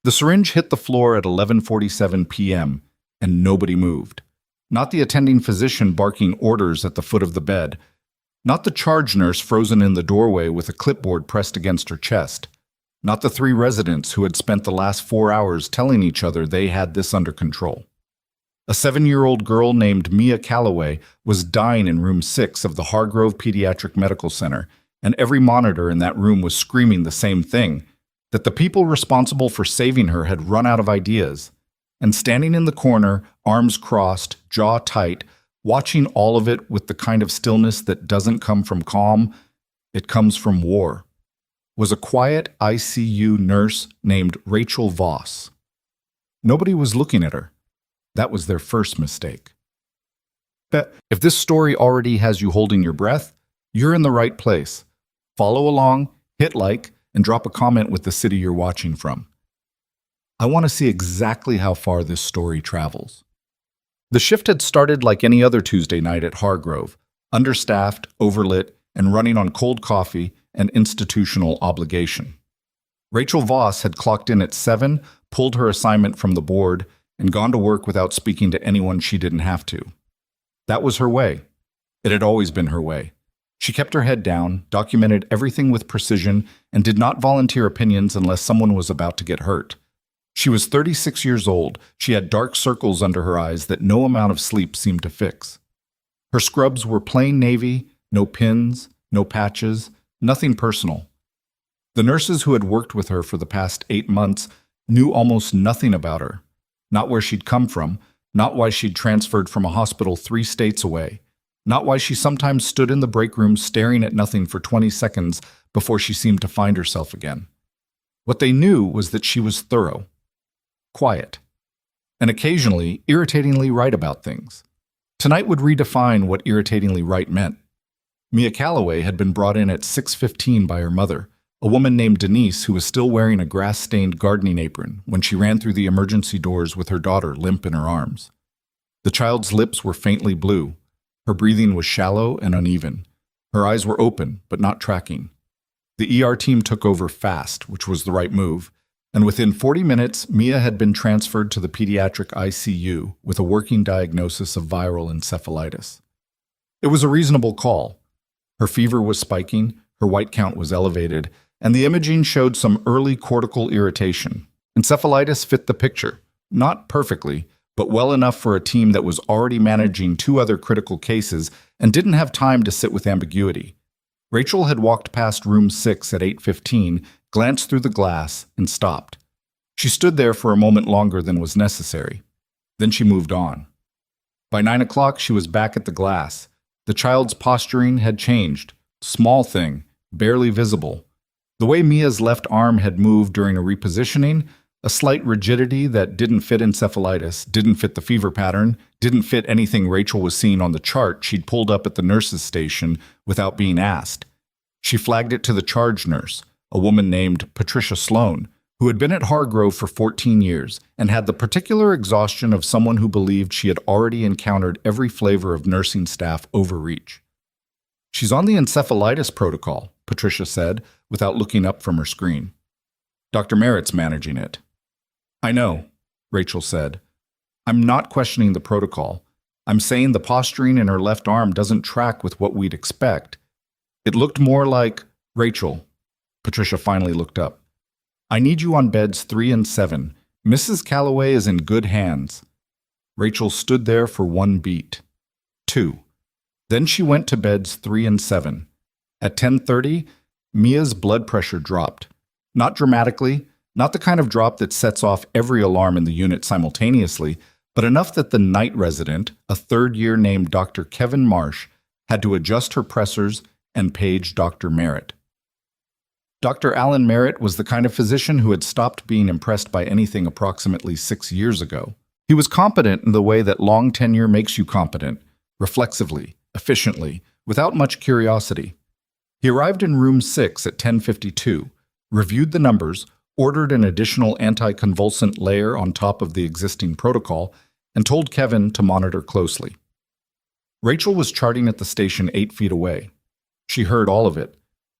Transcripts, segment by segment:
The syringe hit the floor at 11:47 p.m., and nobody moved. Not the attending physician barking orders at the foot of the bed. Not the charge nurse frozen in the doorway with a clipboard pressed against her chest. Not the 3 residents who had spent the last 4 hours telling each other they had this under control. A 7-year-old girl named Mia Calloway was dying in room 6 of the Hargrove Pediatric Medical Center, and every monitor in that room was screaming the same thing, that the people responsible for saving her had run out of ideas. And standing in the corner, arms crossed, jaw tight, watching all of it with the kind of stillness that doesn't come from calm, it comes from war, was a quiet ICU nurse named Rachel Voss. Nobody was looking at her. That was their first mistake. If this story already has you holding your breath, you're in the right place. Follow along, hit like, and drop a comment with the city you're watching from. I want to see exactly how far this story travels. The shift had started like any other Tuesday night at Hargrove, understaffed, overlit, and running on cold coffee and institutional obligation. Rachel Voss had clocked in at 7, pulled her assignment from the board, and gone to work without speaking to anyone she didn't have to. That was her way. It had always been her way. She kept her head down, documented everything with precision, and did not volunteer opinions unless someone was about to get hurt. She was 36 years old. She had dark circles under her eyes that no amount of sleep seemed to fix. Her scrubs were plain navy, no pins, no patches, nothing personal. The nurses who had worked with her for the past 8 months knew almost nothing about her. Not where she'd come from, not why she'd transferred from a hospital 3 states away, not why she sometimes stood in the break room staring at nothing for 20 seconds before she seemed to find herself again. What they knew was that she was thorough, quiet, and occasionally irritatingly right about things. Tonight would redefine what irritatingly right meant. Mia Calloway had been brought in at 6:15 by her mother, a woman named Denise who was still wearing a grass-stained gardening apron when she ran through the emergency doors with her daughter limp in her arms. The child's lips were faintly blue. Her breathing was shallow and uneven. Her eyes were open, but not tracking. The ER team took over fast, which was the right move, and within 40 minutes, Mia had been transferred to the pediatric ICU with a working diagnosis of viral encephalitis. It was a reasonable call. Her fever was spiking, her white count was elevated, and the imaging showed some early cortical irritation. Encephalitis fit the picture, not perfectly, but well enough for a team that was already managing 2 other critical cases and didn't have time to sit with ambiguity. Rachel had walked past room 6 at 8:15, glanced through the glass, and stopped. She stood there for a moment longer than was necessary. Then she moved on. By 9 o'clock, she was back at the glass. The child's posturing had changed. Small thing, barely visible. The way Mia's left arm had moved during a repositioning, a slight rigidity that didn't fit encephalitis, didn't fit the fever pattern, didn't fit anything Rachel was seeing on the chart she'd pulled up at the nurse's station without being asked. She flagged it to the charge nurse, a woman named Patricia Sloan, who had been at Hargrove for 14 years and had the particular exhaustion of someone who believed she had already encountered every flavor of nursing staff overreach. "She's on the encephalitis protocol," Patricia said, without looking up from her screen. "Dr. Merritt's managing it." "I know," Rachel said. "I'm not questioning the protocol. I'm saying the posturing in her left arm doesn't track with what we'd expect. It looked more like—" "Rachel," Patricia finally looked up. "I need you on beds 3 and 7. Mrs. Calloway is in good hands." Rachel stood there for 1 beat. 2. Then she went to beds 3 and 7. At 10:30, Mia's blood pressure dropped. Not dramatically, not the kind of drop that sets off every alarm in the unit simultaneously, but enough that the night resident, a 3rd-year named Dr. Kevin Marsh, had to adjust her pressors and page Dr. Merritt. Dr. Alan Merritt was the kind of physician who had stopped being impressed by anything approximately 6 years ago. He was competent in the way that long tenure makes you competent, reflexively, efficiently, without much curiosity. He arrived in room 6 at 10:52, reviewed the numbers, ordered an additional anticonvulsant layer on top of the existing protocol, and told Kevin to monitor closely. Rachel was charting at the station 8 feet away. She heard all of it.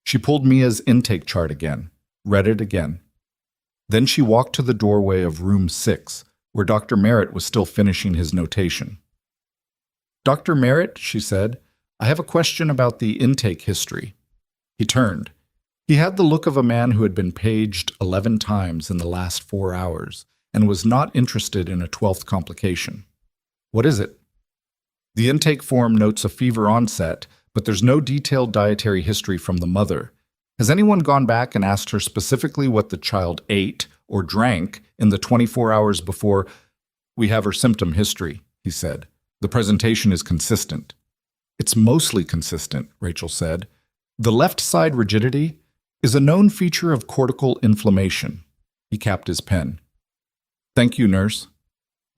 She pulled Mia's intake chart again, read it again. Then she walked to the doorway of room 6, where Dr. Merritt was still finishing his notation. "Dr. Merritt," she said, "I have a question about the intake history." He turned. He had the look of a man who had been paged 11 times in the last 4 hours and was not interested in a 12th complication. "What is it?" "The intake form notes a fever onset, but there's no detailed dietary history from the mother. Has anyone gone back and asked her specifically what the child ate or drank in the 24 hours before?" "We have her symptom history," he said. "The presentation is consistent." "It's mostly consistent," Rachel said. "The left side rigidity is a known feature of cortical inflammation." He capped his pen. "Thank you, Nurse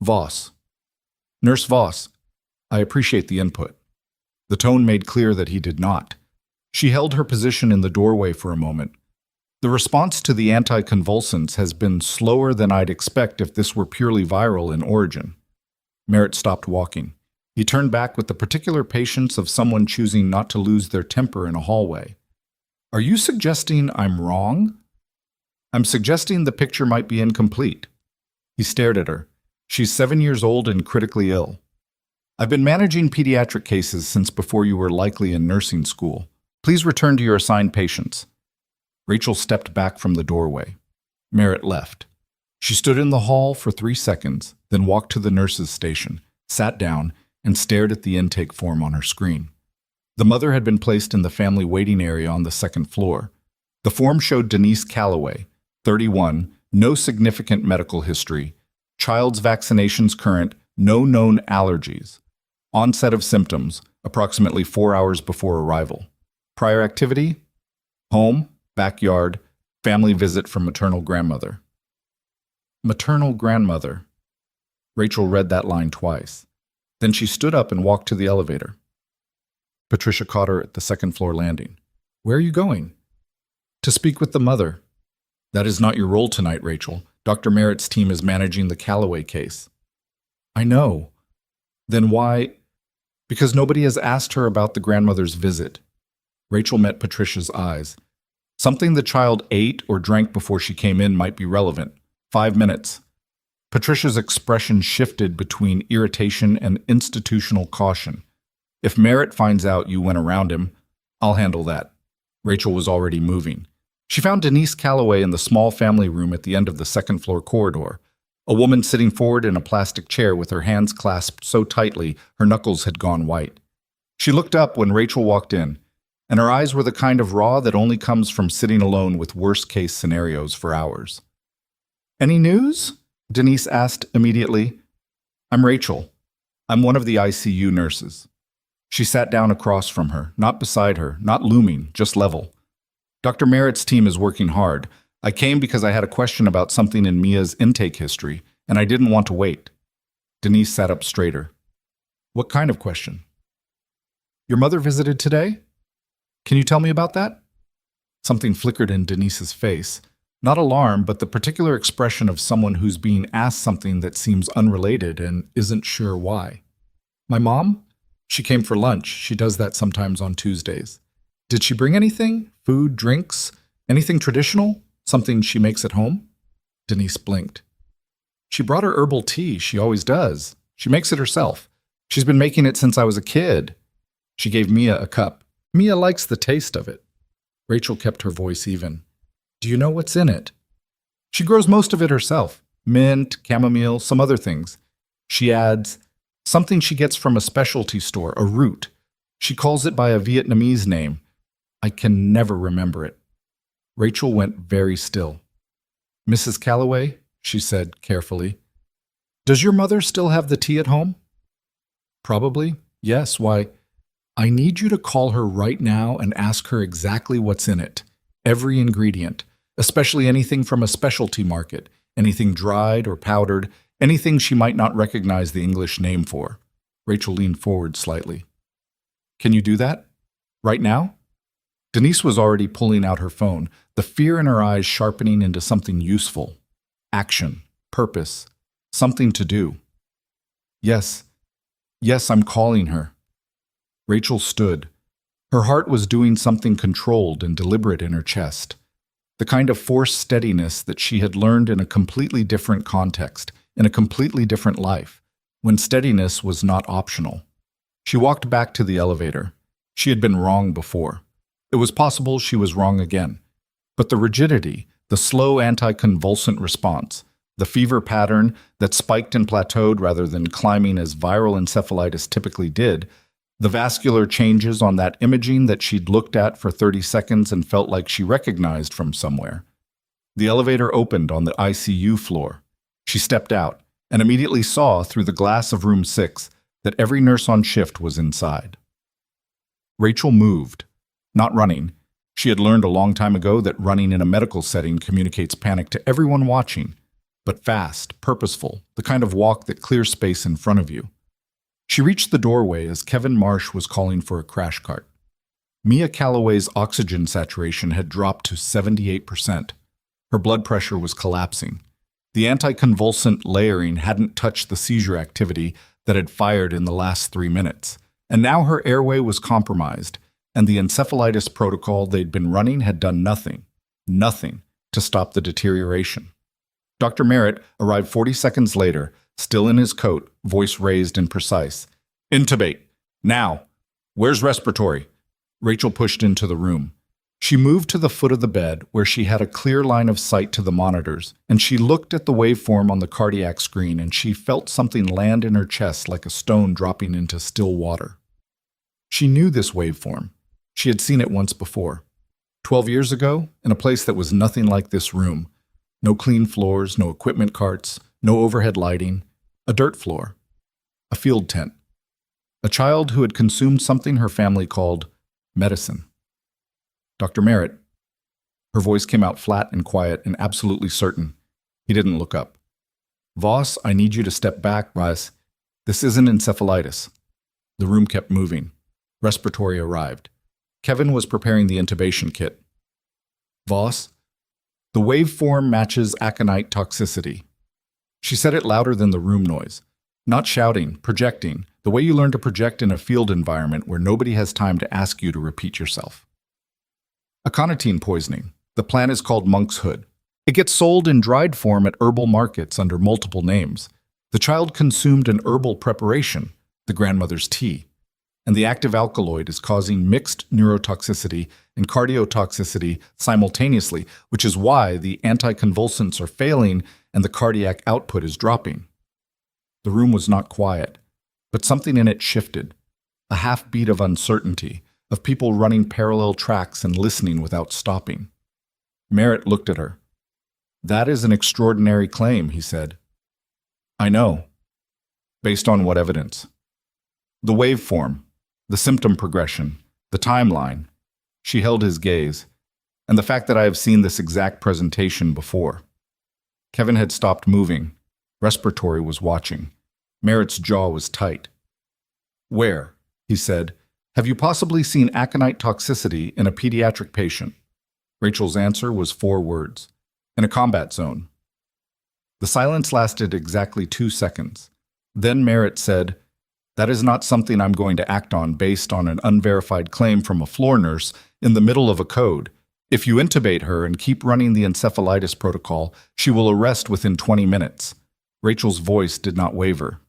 Voss." "Nurse Voss, I appreciate the input." The tone made clear that he did not. She held her position in the doorway for a moment. "The response to the anticonvulsants has been slower than I'd expect if this were purely viral in origin." Merritt stopped walking. He turned back with the particular patience of someone choosing not to lose their temper in a hallway. "Are you suggesting I'm wrong?" "I'm suggesting the picture might be incomplete." He stared at her. "She's 7 years old and critically ill. I've been managing pediatric cases since before you were likely in nursing school. Please return to your assigned patients." Rachel stepped back from the doorway. Merritt left. She stood in the hall for 3 seconds, then walked to the nurse's station, sat down, and stared at the intake form on her screen. The mother had been placed in the family waiting area on the 2nd floor. The form showed Denise Calloway, 31, no significant medical history, child's vaccinations current, no known allergies, onset of symptoms, approximately 4 hours before arrival. Prior activity? Home, backyard, family visit from maternal grandmother. Maternal grandmother. Rachel read that line twice. Then she stood up and walked to the elevator. Patricia caught her at the 2nd floor landing. "Where are you going?" "To speak with the mother." "That is not your role tonight, Rachel. Dr. Merritt's team is managing the Calloway case." "I know." "Then why?" "Because nobody has asked her about the grandmother's visit." Rachel met Patricia's eyes. "Something the child ate or drank before she came in might be relevant. 5 minutes. Patricia's expression shifted between irritation and institutional caution. "If Merritt finds out you went around him, I'll handle that." Rachel was already moving. She found Denise Calloway in the small family room at the end of the 2nd floor corridor, a woman sitting forward in a plastic chair with her hands clasped so tightly her knuckles had gone white. She looked up when Rachel walked in, and her eyes were the kind of raw that only comes from sitting alone with worst-case scenarios for hours. "Any news?" Denise asked immediately. "I'm Rachel. I'm one of the ICU nurses." She sat down across from her, not beside her, not looming, just level. "Dr. Merritt's team is working hard. I came because I had a question about something in Mia's intake history, and I didn't want to wait." Denise sat up straighter. "What kind of question?" "Your mother visited today? Can you tell me about that?" Something flickered in Denise's face. Not alarm, but the particular expression of someone who's being asked something that seems unrelated and isn't sure why. "My mom? She came for lunch. She does that sometimes on Tuesdays. Did she bring anything? Food, drinks? Anything traditional? Something she makes at home?" Denise blinked. "She brought her herbal tea. She always does. She makes it herself. She's been making it since I was a kid." She gave Mia a cup. "Mia likes the taste of it." Rachel kept her voice even. "Do you know what's in it?" "She grows most of it herself. Mint, chamomile, some other things." She adds, "Something she gets from a specialty store, a root. She calls it by a Vietnamese name. I can never remember it." Rachel went very still. "Mrs. Calloway," she said carefully, "does your mother still have the tea at home?" "Probably. Yes. Why?" "I need you to call her right now and ask her exactly what's in it. Every ingredient, especially anything from a specialty market, anything dried or powdered, anything she might not recognize the English name for." Rachel leaned forward slightly. "Can you do that? Right now?" Denise was already pulling out her phone, the fear in her eyes sharpening into something useful. Action, purpose, something to do. Yes, I'm calling her." Rachel stood. Her heart was doing something controlled and deliberate in her chest. the kind of forced steadiness that she had learned in a completely different context, in a completely different life, when steadiness was not optional. She walked back to the elevator. She had been wrong before. It was possible she was wrong again. But the rigidity, the slow anticonvulsant response, the fever pattern that spiked and plateaued rather than climbing as viral encephalitis typically did, the vascular changes on that imaging that she'd looked at for 30 seconds and felt like she recognized from somewhere. The elevator opened on the ICU floor. She stepped out and immediately saw through the glass of room 6 that every nurse on shift was inside. Rachel moved, not running. She had learned a long time ago that running in a medical setting communicates panic to everyone watching, but fast, purposeful, the kind of walk that clears space in front of you. She reached the doorway as Kevin Marsh was calling for a crash cart. Mia Calloway's oxygen saturation had dropped to 78%. Her blood pressure was collapsing. The anticonvulsant layering hadn't touched the seizure activity that had fired in the last 3 minutes, and now her airway was compromised, and the encephalitis protocol they'd been running had done nothing to stop the deterioration. Dr. Merritt arrived 40 seconds later, still in his coat, voice raised and precise. "Intubate. Now. Where's respiratory?" Rachel pushed into the room. She moved to the foot of the bed where she had a clear line of sight to the monitors, and she looked at the waveform on the cardiac screen, and she felt something land in her chest like a stone dropping into still water. She knew this waveform. She had seen it once before. 12 years ago, in a place that was nothing like this room. No clean floors, no equipment carts, no overhead lighting. A dirt floor. A field tent. A child who had consumed something her family called medicine. "Dr. Merritt." Her voice came out flat and quiet and absolutely certain. He didn't look up. "Voss, I need you to step back, Voss. This isn't encephalitis." The room kept moving. Respiratory arrived. Kevin was preparing the intubation kit. "Voss, the waveform matches aconite toxicity." She said it louder than the room noise. Not shouting, projecting, the way you learn to project in a field environment where nobody has time to ask you to repeat yourself. Aconitine poisoning. The plant is called monk's hood. It gets sold in dried form at herbal markets under multiple names. The child consumed an herbal preparation, the grandmother's tea, and the active alkaloid is causing mixed neurotoxicity and cardiotoxicity simultaneously, which is why the anticonvulsants are failing and the cardiac output is dropping. The room was not quiet, but something in it shifted, a half-beat of uncertainty, of people running parallel tracks and listening without stopping. Merritt looked at her. "That is an extraordinary claim," he said. "I know. Based on what evidence?" "The waveform, the symptom progression, the timeline." She held his gaze, "and the fact that I have seen this exact presentation before." Kevin had stopped moving. Respiratory was watching. Merritt's jaw was tight. "Where?" he said. "Have you possibly seen aconite toxicity in a pediatric patient?" Rachel's answer was 4 words. "In a combat zone." The silence lasted exactly 2 seconds. Then Merritt said, "That is not something I'm going to act on based on an unverified claim from a floor nurse in the middle of a code. If you intubate her and keep running the encephalitis protocol, she will arrest within 20 minutes. Rachel's voice did not waver.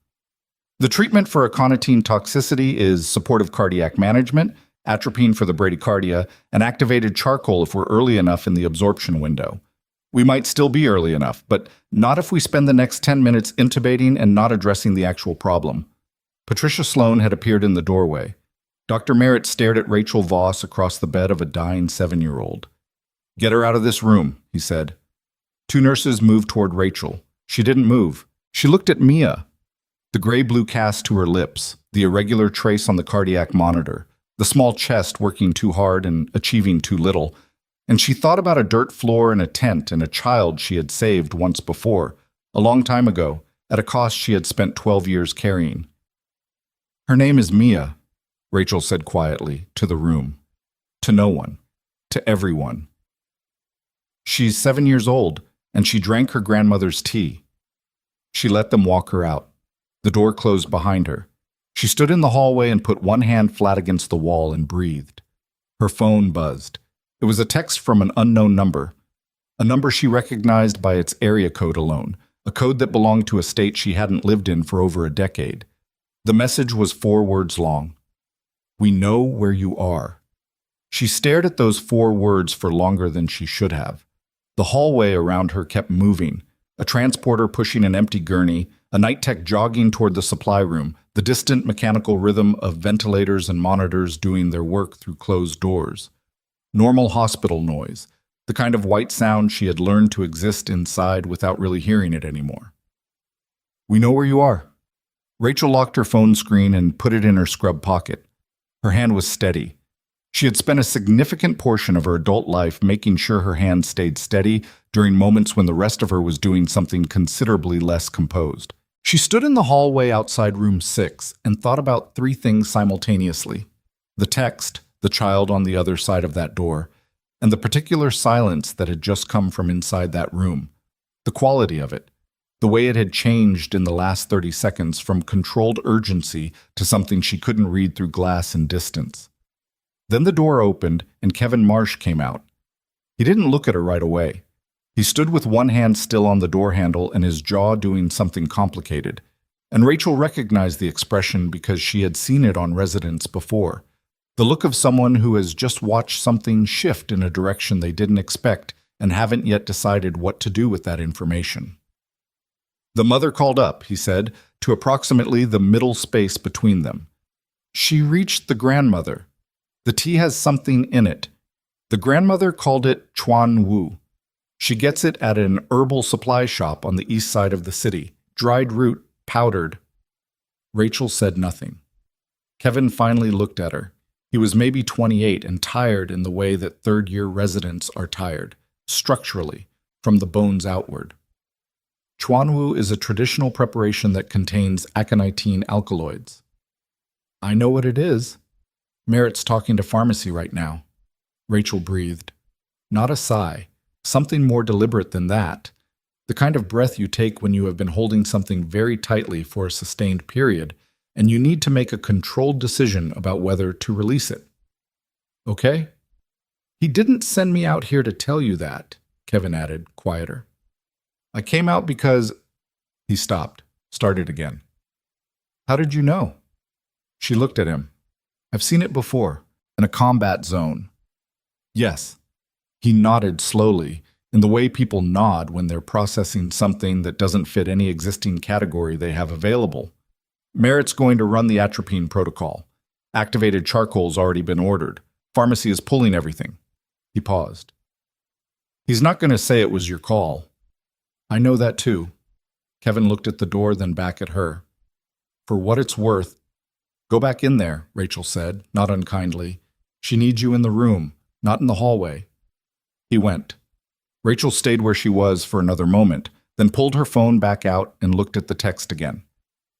"The treatment for aconitine toxicity is supportive cardiac management, atropine for the bradycardia, and activated charcoal if we're early enough in the absorption window. We might still be early enough, but not if we spend the next 10 minutes intubating and not addressing the actual problem." Patricia Sloan had appeared in the doorway. Dr. Merritt stared at Rachel Voss across the bed of a dying 7-year-old. "Get her out of this room," he said. 2 nurses moved toward Rachel. She didn't move. She looked at Mia. The gray-blue cast to her lips, the irregular trace on the cardiac monitor, the small chest working too hard and achieving too little, and she thought about a dirt floor and a tent and a child she had saved once before, a long time ago, at a cost she had spent 12 years carrying. "Her name is Mia," Rachel said quietly, to the room. To no one. To everyone. "She's 7 years old, and she drank her grandmother's tea." She let them walk her out. The door closed behind her. She stood in the hallway and put one hand flat against the wall and breathed. Her phone buzzed. It was a text from an unknown number. a number she recognized by its area code alone, a code that belonged to a state she hadn't lived in for over a decade. The message was 4 words long. "We know where you are." She stared at those 4 words for longer than she should have. The hallway around her kept moving, a transporter pushing an empty gurney, a night tech jogging toward the supply room, the distant mechanical rhythm of ventilators and monitors doing their work through closed doors. Normal hospital noise, the kind of white sound she had learned to exist inside without really hearing it anymore. "We know where you are." Rachel locked her phone screen and put it in her scrub pocket. Her hand was steady. She had spent a significant portion of her adult life making sure her hand stayed steady during moments when the rest of her was doing something considerably less composed. She stood in the hallway outside room 6 and thought about 3 things simultaneously: the text, the child on the other side of that door, and the particular silence that had just come from inside that room. The quality of it, the way it had changed in the last 30 seconds from controlled urgency to something she couldn't read through glass and distance. Then the door opened and Kevin Marsh came out. He didn't look at her right away. He stood with one hand still on the door handle and his jaw doing something complicated. And Rachel recognized the expression because she had seen it on residents before. The look of someone who has just watched something shift in a direction they didn't expect and haven't yet decided what to do with that information. "The mother called up," he said, to approximately the middle space between them. "She reached the grandmother. The tea has something in it. The grandmother called it Chuan Wu. She gets it at an herbal supply shop on the east side of the city. Dried root, powdered." Rachel said nothing. Kevin finally looked at her. He was maybe 28 and tired in the way that third-year residents are tired, structurally, from the bones outward. "Chuan Wu is a traditional preparation that contains aconitine alkaloids." "I know what it is. Merritt's talking to pharmacy right now." Rachel breathed. Not a sigh. Something more deliberate than that. The kind of breath you take when you have been holding something very tightly for a sustained period, and you need to make a controlled decision about whether to release it. "Okay?" "He didn't send me out here to tell you that," Kevin added, quieter. "I came out because—" He stopped, started again. "How did you know?" She looked at him. "I've seen it before, in a combat zone." "Yes." He nodded slowly, in the way people nod when they're processing something that doesn't fit any existing category they have available. "Merritt's going to run the atropine protocol. Activated charcoal's already been ordered. Pharmacy is pulling everything." He paused. "He's not going to say it was your call." "I know that too." Kevin looked at the door, then back at her. "For what it's worth—" "Go back in there," Rachel said, not unkindly. "She needs you in the room, not in the hallway." He went. Rachel stayed where she was for another moment, then pulled her phone back out and looked at the text again.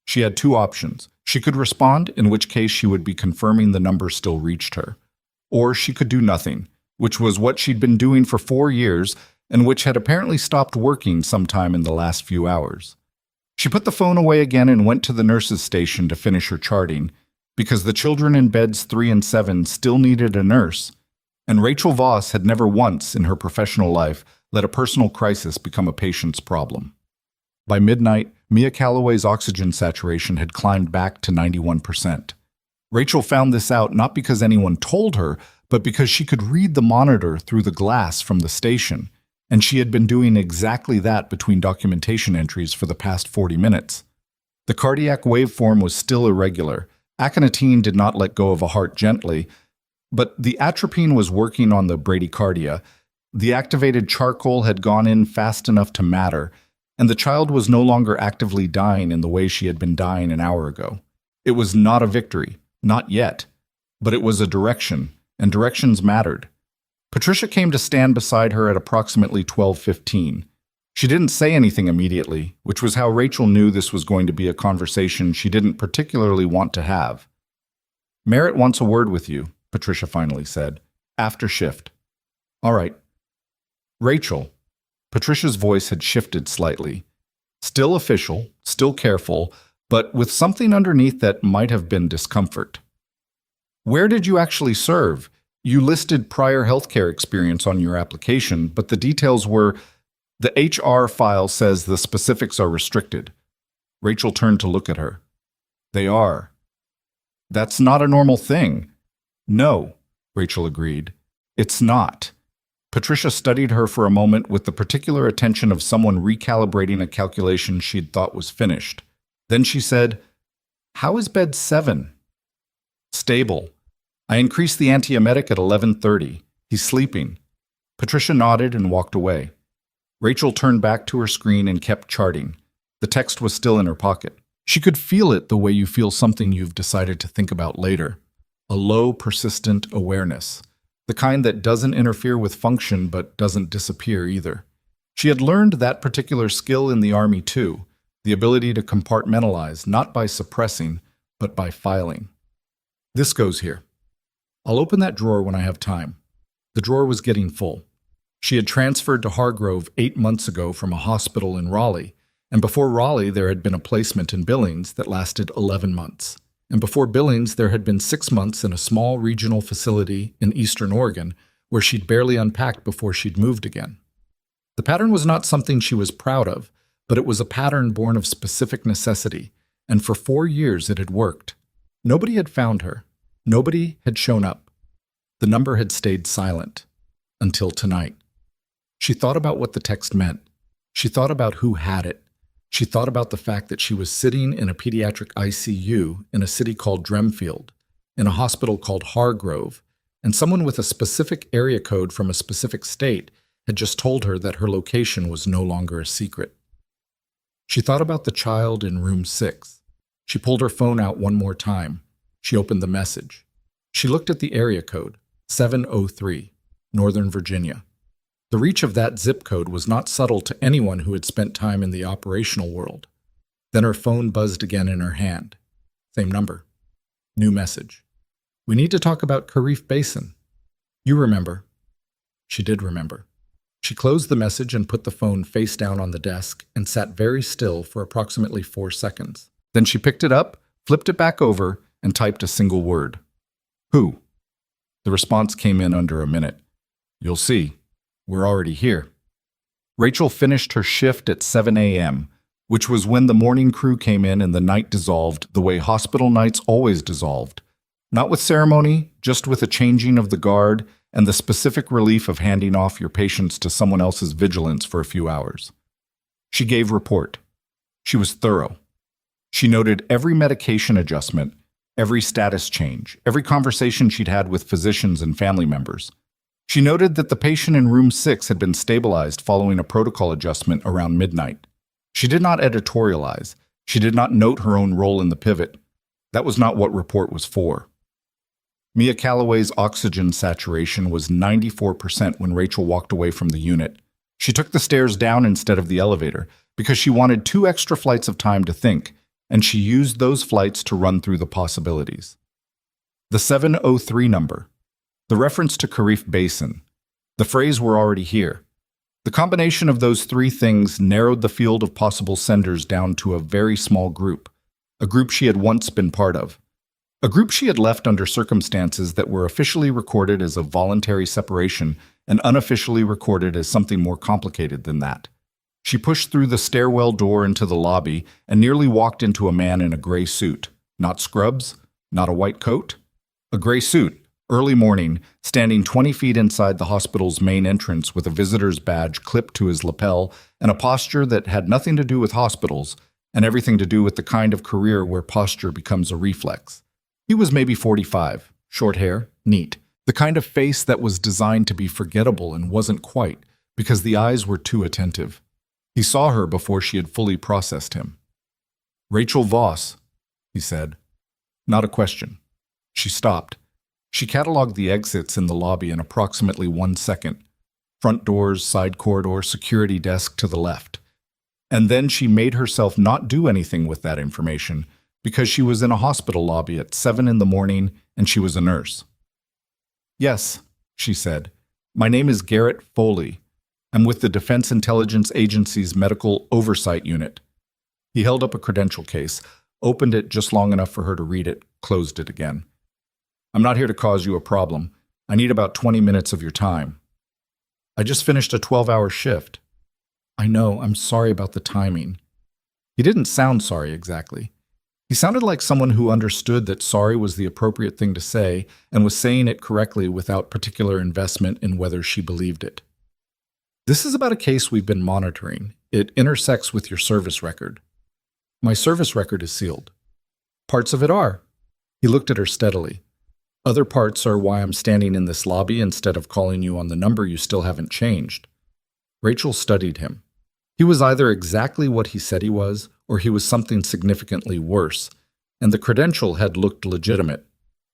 She had 2 options. She could respond, in which case she would be confirming the number still reached her. Or she could do nothing, which was what she'd been doing for 4 years and which had apparently stopped working sometime in the last few hours. She put the phone away again and went to the nurse's station to finish her charting, because the children in beds 3 and 7 still needed a nurse, and Rachel Voss had never once in her professional life let a personal crisis become a patient's problem. By midnight, Mia Calloway's oxygen saturation had climbed back to 91%. Rachel found this out not because anyone told her, but because she could read the monitor through the glass from the station, and she had been doing exactly that between documentation entries for the past 40 minutes. The cardiac waveform was still irregular. Aconitine did not let go of a heart gently, but the atropine was working on the bradycardia. The activated charcoal had gone in fast enough to matter, and the child was no longer actively dying in the way she had been dying an hour ago. It was not a victory, not yet, but it was a direction, and directions mattered. Patricia came to stand beside her at approximately 12:15. She didn't say anything immediately, which was how Rachel knew this was going to be a conversation she didn't particularly want to have. "Merritt wants a word with you," Patricia finally said, "after shift." "All right." "Rachel." Patricia's voice had shifted slightly. Still official, still careful, but with something underneath that might have been discomfort. "Where did you actually serve? You listed prior healthcare experience on your application, but the details were the HR file says the specifics are restricted. Rachel turned to look at her. They are. That's not a normal thing. No, Rachel agreed. It's not. Patricia studied her for a moment with the particular attention of someone recalibrating a calculation she'd thought was finished. Then she said, "How is bed 7? "Stable. I increased the antiemetic at 11:30. He's sleeping." Patricia nodded and walked away. Rachel turned back to her screen and kept charting. The text was still in her pocket. She could feel it the way you feel something you've decided to think about later. A low, persistent awareness. The kind that doesn't interfere with function but doesn't disappear either. She had learned that particular skill in the Army too, the ability to compartmentalize, not by suppressing, but by filing. This goes here. I'll open that drawer when I have time. The drawer was getting full. She had transferred to Hargrove 8 months ago from a hospital in Raleigh, and before Raleigh there had been a placement in Billings that lasted 11 months. And before Billings there had been 6 months in a small regional facility in eastern Oregon where she'd barely unpacked before she'd moved again. The pattern was not something she was proud of, but it was a pattern born of specific necessity, and for 4 years it had worked. Nobody had found her. Nobody had shown up. The number had stayed silent. Until tonight. She thought about what the text meant. She thought about who had it. She thought about the fact that she was sitting in a pediatric ICU in a city called Dremfield, in a hospital called Hargrove, and someone with a specific area code from a specific state had just told her that her location was no longer a secret. She thought about the child in room 6. She pulled her phone out one more time. She opened the message. She looked at the area code, 703, Northern Virginia. The reach of that zip code was not subtle to anyone who had spent time in the operational world. Then her phone buzzed again in her hand. Same number. New message. We need to talk about Karife Basin. You remember. She did remember. She closed the message and put the phone face down on the desk and sat very still for approximately 4 seconds. Then she picked it up, flipped it back over, and typed a single word. Who? The response came in under a minute. You'll see. We're already here. Rachel finished her shift at 7 a.m., which was when the morning crew came in and the night dissolved the way hospital nights always dissolved. Not with ceremony, just with a changing of the guard and the specific relief of handing off your patients to someone else's vigilance for a few hours. She gave report. She was thorough. She noted every medication adjustment, every status change, every conversation she'd had with physicians and family members. She noted that the patient in room 6 had been stabilized following a protocol adjustment around midnight. She did not editorialize. She did not note her own role in the pivot. That was not what report was for. Mia Calloway's oxygen saturation was 94% when Rachel walked away from the unit. She took the stairs down instead of the elevator because she wanted 2 extra flights of time to think, and she used those flights to run through the possibilities. The 703 number. The reference to Karife Basin. The phrase "we're already here." The combination of those 3 things narrowed the field of possible senders down to a very small group, a group she had once been part of, a group she had left under circumstances that were officially recorded as a voluntary separation and unofficially recorded as something more complicated than that. She pushed through the stairwell door into the lobby and nearly walked into a man in a gray suit. Not scrubs, not a white coat. A gray suit. Early morning, standing 20 feet inside the hospital's main entrance with a visitor's badge clipped to his lapel and a posture that had nothing to do with hospitals and everything to do with the kind of career where posture becomes a reflex. He was maybe 45, short hair, neat, the kind of face that was designed to be forgettable and wasn't quite because the eyes were too attentive. He saw her before she had fully processed him. "Rachel Voss," he said. Not a question. She stopped. She cataloged the exits in the lobby in approximately 1 second. Front doors, side corridor, security desk to the left. And then she made herself not do anything with that information because she was in a hospital lobby at 7 in the morning and she was a nurse. "Yes," she said. "My name is Garrett Foley. I'm with the Defense Intelligence Agency's Medical Oversight Unit." He held up a credential case, opened it just long enough for her to read it, closed it again. "I'm not here to cause you a problem. I need about 20 minutes of your time. I just finished a 12-hour shift. I know, I'm sorry about the timing. He didn't sound sorry exactly. He sounded like someone who understood that sorry was the appropriate thing to say and was saying it correctly without particular investment in whether she believed it. This is about a case we've been monitoring. It intersects with your service record. My service record is sealed. Parts of it are. He looked at her steadily. Other parts are why I'm standing in this lobby instead of calling you on the number you still haven't changed. Rachel studied him. He was either exactly what he said he was, or he was something significantly worse, and the credential had looked legitimate.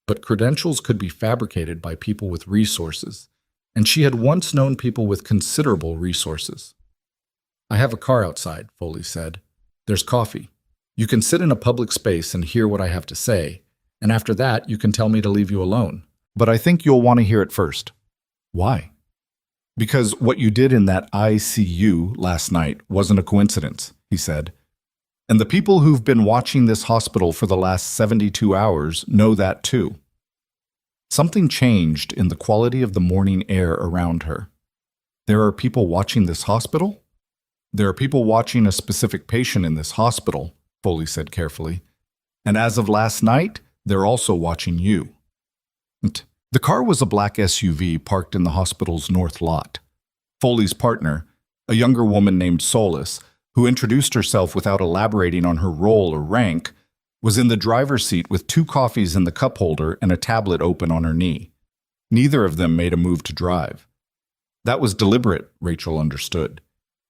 But credentials could be fabricated by people with resources, and she had once known people with considerable resources. I have a car outside, Foley said. There's coffee. You can sit in a public space and hear what I have to say, and after that you can tell me to leave you alone. But I think you'll want to hear it first. Why? Because what you did in that ICU last night wasn't a coincidence, he said. And the people who've been watching this hospital for the last 72 hours know that too. Something changed in the quality of the morning air around her. There are people watching this hospital? There are people watching a specific patient in this hospital, Foley said carefully. And as of last night, they're also watching you. The car was a black SUV parked in the hospital's north lot. Foley's partner, a younger woman named Solis, who introduced herself without elaborating on her role or rank, was in the driver's seat with 2 coffees in the cup holder and a tablet open on her knee. Neither of them made a move to drive. That was deliberate, Rachel understood.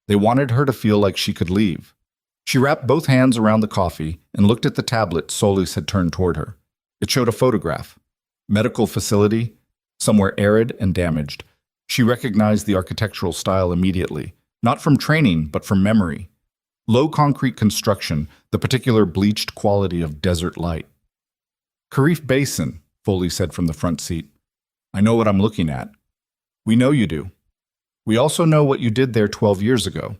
They wanted her to feel like she could leave. She wrapped both hands around the coffee and looked at the tablet Solis had turned toward her. It showed a photograph. Medical facility, somewhere arid and damaged. She recognized the architectural style immediately, not from training, but from memory. Low concrete construction, the particular bleached quality of desert light. Kharif Basin, Foley said from the front seat. I know what I'm looking at. We know you do. We also know what you did there 12 years ago.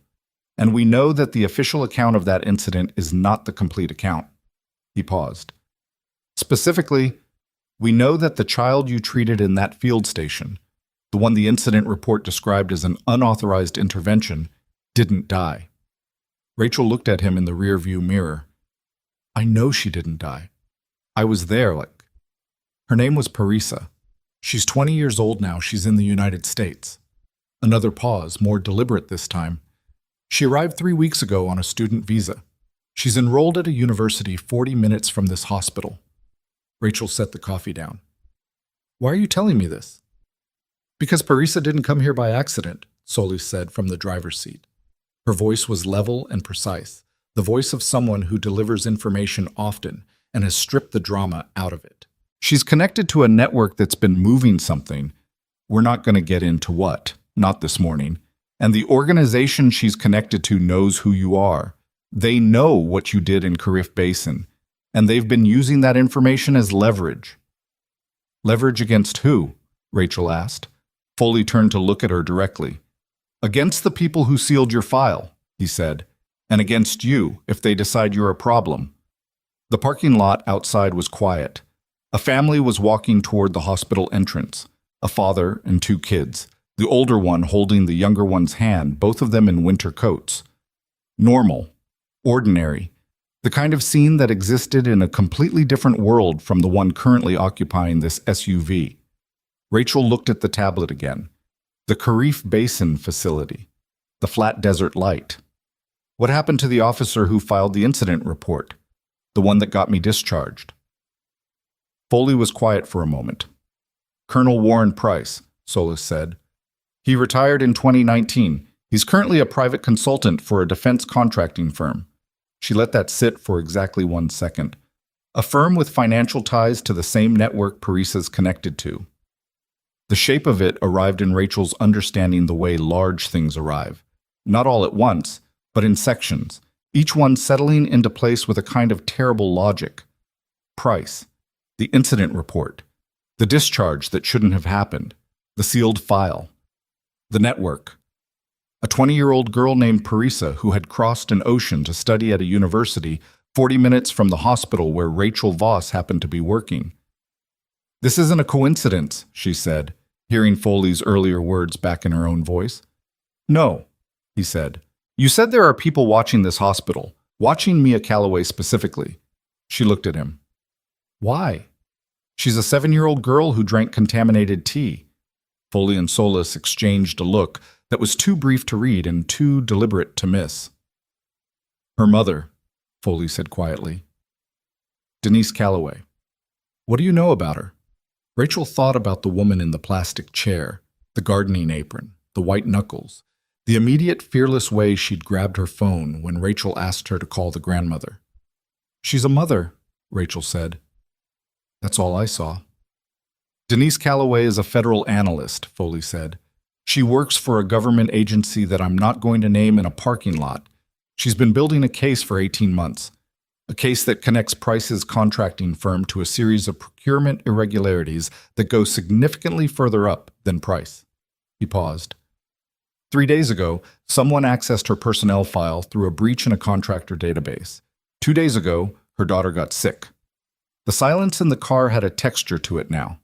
And we know that the official account of that incident is not the complete account. He paused. Specifically, we know that the child you treated in that field station, the one the incident report described as an unauthorized intervention, didn't die. Rachel looked at him in the rearview mirror. I know she didn't die. I was there, like. Her name was Parisa. She's 20 years old now. She's in the United States. Another pause, more deliberate this time. She arrived 3 weeks ago on a student visa. She's enrolled at a university 40 minutes from this hospital. Rachel set the coffee down. Why are you telling me this? Because Parisa didn't come here by accident, Solis said from the driver's seat. Her voice was level and precise, the voice of someone who delivers information often and has stripped the drama out of it. She's connected to a network that's been moving something. We're not going to get into what, not this morning. And the organization she's connected to knows who you are. They know what you did in Kharif Basin, and they've been using that information as leverage. Leverage against who? Rachel asked. Foley turned to look at her directly. Against the people who sealed your file, he said, and against you if they decide you're a problem. The parking lot outside was quiet. A family was walking toward the hospital entrance, a father and 2 kids, the older one holding the younger one's hand, both of them in winter coats. Normal, ordinary, the kind of scene that existed in a completely different world from the one currently occupying this SUV. Rachel looked at the tablet again. The Kharif Basin facility. The flat desert light. What happened to the officer who filed the incident report? The one that got me discharged. Foley was quiet for a moment. Colonel Warren Price, Solis said. He retired in 2019. He's currently a private consultant for a defense contracting firm. She let that sit for exactly 1 second. A firm with financial ties to the same network Parisa's connected to. The shape of it arrived in Rachel's understanding the way large things arrive. Not all at once, but in sections, each one settling into place with a kind of terrible logic. Price, the incident report, the discharge that shouldn't have happened, the sealed file, the network. A 20-year-old girl named Parisa who had crossed an ocean to study at a university 40 minutes from the hospital where Rachel Voss happened to be working. This isn't a coincidence, she said. hearing Foley's earlier words back in her own voice. No, he said. You said there are people watching this hospital, watching Mia Calloway specifically. She looked at him. Why? She's a 7-year-old girl who drank contaminated tea. Foley and Solis exchanged a look that was too brief to read and too deliberate to miss. Her mother, Foley said quietly. Denise Calloway. What do you know about her? Rachel thought about the woman in the plastic chair, the gardening apron, the white knuckles, the immediate fearless way she'd grabbed her phone when Rachel asked her to call the grandmother. She's a mother, Rachel said. That's all I saw. Denise Calloway is a federal analyst, Foley said. She works for a government agency that I'm not going to name in a parking lot. She's been building a case for 18 months. A case that connects Price's contracting firm to a series of procurement irregularities that go significantly further up than Price. He paused. 3 days ago, someone accessed her personnel file through a breach in a contractor database. 2 days ago, her daughter got sick. The silence in the car had a texture to it now.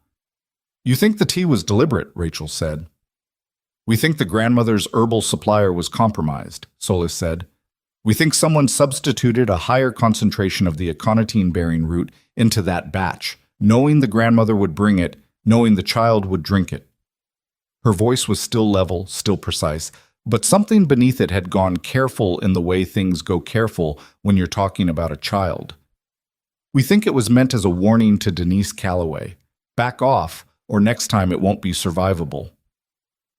You think the tea was deliberate, Rachel said. We think the grandmother's herbal supplier was compromised, Solis said. We think someone substituted a higher concentration of the aconitine-bearing root into that batch, knowing the grandmother would bring it, knowing the child would drink it. Her voice was still level, still precise, but something beneath it had gone careful in the way things go careful when you're talking about a child. We think it was meant as a warning to Denise Calloway. Back off, or next time it won't be survivable.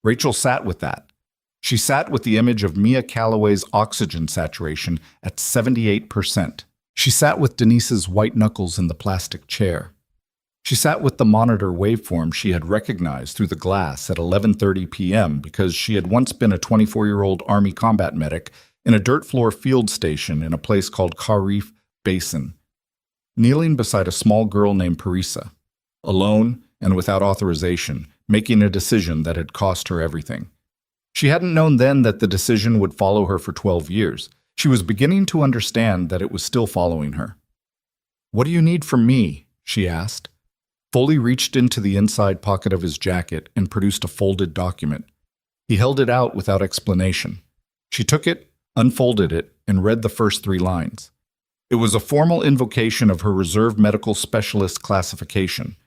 Rachel sat with that. She sat with the image of Mia Calloway's oxygen saturation at 78%. She sat with Denise's white knuckles in the plastic chair. She sat with the monitor waveform she had recognized through the glass at 11:30 p.m. because she had once been a 24-year-old Army combat medic in a dirt floor field station in a place called Kharif Basin, kneeling beside a small girl named Parisa, alone and without authorization, making a decision that had cost her everything. She hadn't known then that the decision would follow her for 12 years. She was beginning to understand that it was still following her. What do you need from me? She asked. Foley reached into the inside pocket of his jacket and produced a folded document. He held it out without explanation. She took it, unfolded it, and read the first 3 lines. It was a formal invocation of her reserve medical specialist classification,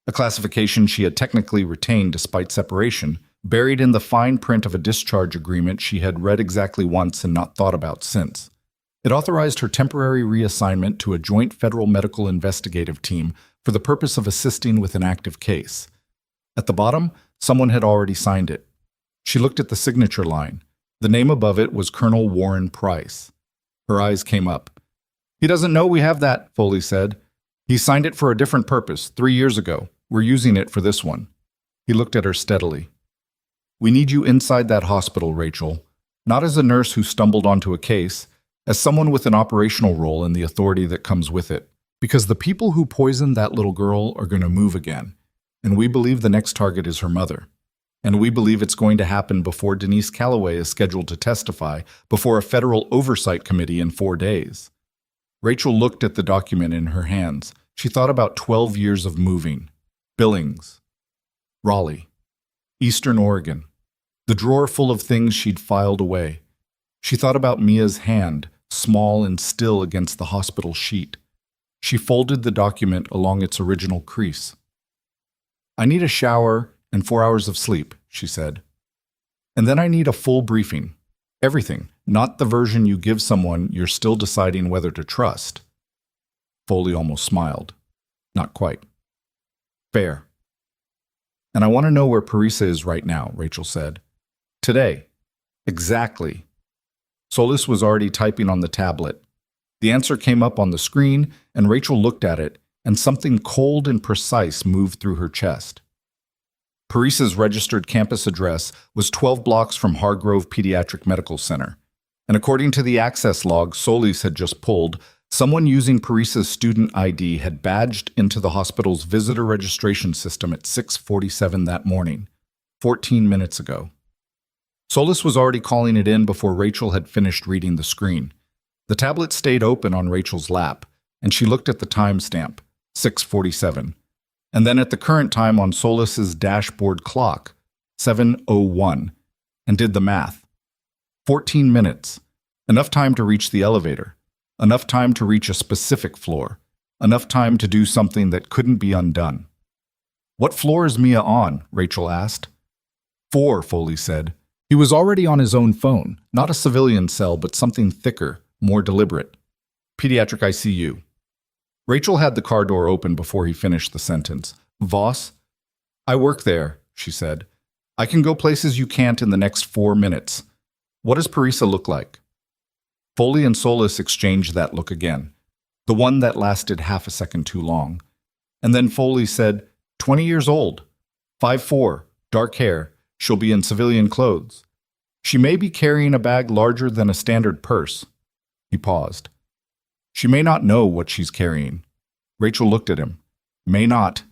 a classification she had technically retained despite separation, buried in the fine print of a discharge agreement she had read exactly once and not thought about since. It authorized her temporary reassignment to a joint federal medical investigative team for the purpose of assisting with an active case. At the bottom, someone had already signed it. She looked at the signature line. The name above it was Colonel Warren Price. Her eyes came up. He doesn't know we have that, Foley said. He signed it for a different purpose 3 years ago. We're using it for this one. He looked at her steadily. We need you inside that hospital, Rachel, not as a nurse who stumbled onto a case, as someone with an operational role and the authority that comes with it. Because the people who poisoned that little girl are going to move again, and we believe the next target is her mother. And we believe it's going to happen before Denise Calloway is scheduled to testify before a federal oversight committee in 4 days. Rachel looked at the document in her hands. She thought about 12 years of moving. Billings. Raleigh. Eastern Oregon. The drawer full of things she'd filed away. She thought about Mia's hand, small and still against the hospital sheet. She folded the document along its original crease. I need a shower and 4 hours of sleep, she said. And then I need a full briefing. Everything, not the version you give someone you're still deciding whether to trust. Foley almost smiled. Not quite. Fair. And I want to know where Parisa is right now, Rachel said. Today. Exactly. Solis was already typing on the tablet. The answer came up on the screen, and Rachel looked at it, and something cold and precise moved through her chest. Parisa's registered campus address was 12 blocks from Hargrove Pediatric Medical Center, and according to the access log Solis had just pulled, someone using Parisa's student ID had badged into the hospital's visitor registration system at 6:47 that morning, 14 minutes ago. Solis was already calling it in before Rachel had finished reading the screen. The tablet stayed open on Rachel's lap, and she looked at the timestamp, 6:47, and then at the current time on Solis's dashboard clock, 7:01, and did the math. 14 minutes. Enough time to reach the elevator. Enough time to reach a specific floor. Enough time to do something that couldn't be undone. "What floor is Mia on?" Rachel asked. 4, Foley said. He was already on his own phone, not a civilian cell, but something thicker, more deliberate. "Pediatric ICU." Rachel had the car door open before he finished the sentence. "Voss?" "I work there," she said. "I can go places you can't in the next 4 minutes. What does Parisa look like?" Foley and Solis exchanged that look again, the one that lasted half a second too long. And then Foley said, 20 years old, 5'4", dark hair. She'll be in civilian clothes. She may be carrying a bag larger than a standard purse." He paused. "She may not know what she's carrying." Rachel looked at him. "May not.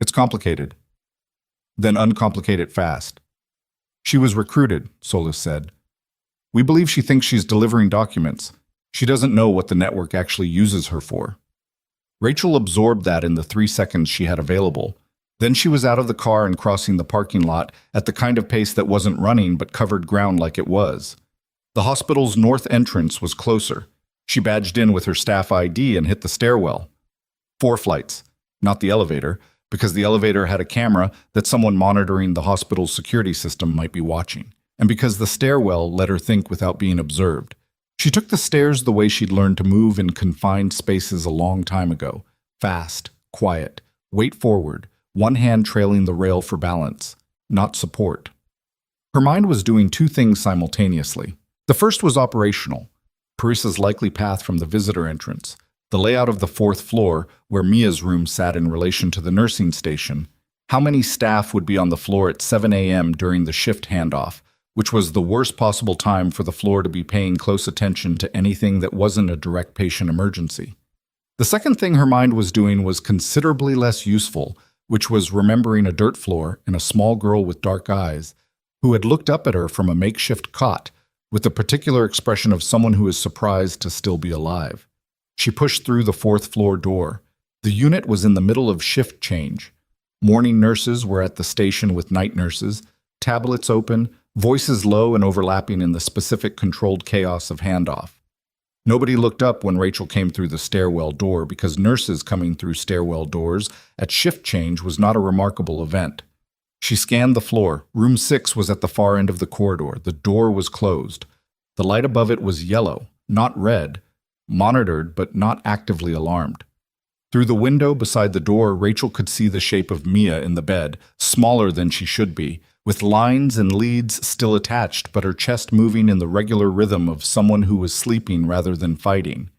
It's complicated." "Then uncomplicate it fast." "She was recruited," Solis said. "We believe she thinks she's delivering documents. She doesn't know what the network actually uses her for." Rachel absorbed that in the 3 seconds she had available. Then she was out of the car and crossing the parking lot at the kind of pace that wasn't running but covered ground like it was. The hospital's north entrance was closer. She badged in with her staff ID and hit the stairwell. 4 flights, not the elevator, because the elevator had a camera that someone monitoring the hospital's security system might be watching, and because the stairwell let her think without being observed. She took the stairs the way she'd learned to move in confined spaces a long time ago. Fast, quiet, weight forward, one hand trailing the rail for balance, not support. Her mind was doing 2 things simultaneously. The first was operational. Parisa's likely path from the visitor entrance, the layout of the 4th floor where Mia's room sat in relation to the nursing station, how many staff would be on the floor at 7 a.m. during the shift handoff, which was the worst possible time for the floor to be paying close attention to anything that wasn't a direct patient emergency. The second thing her mind was doing was considerably less useful, which was remembering a dirt floor and a small girl with dark eyes who had looked up at her from a makeshift cot with the particular expression of someone who is surprised to still be alive. She pushed through the 4th floor door. The unit was in the middle of shift change. Morning nurses were at the station with night nurses, tablets open, voices low and overlapping in the specific controlled chaos of handoff. Nobody looked up when Rachel came through the stairwell door because nurses coming through stairwell doors at shift change was not a remarkable event. She scanned the floor. Room 6 was at the far end of the corridor. The door was closed. The light above it was yellow, not red, monitored but not actively alarmed. Through the window beside the door, Rachel could see the shape of Mia in the bed, smaller than she should be, with lines and leads still attached, but her chest moving in the regular rhythm of someone who was sleeping rather than fighting.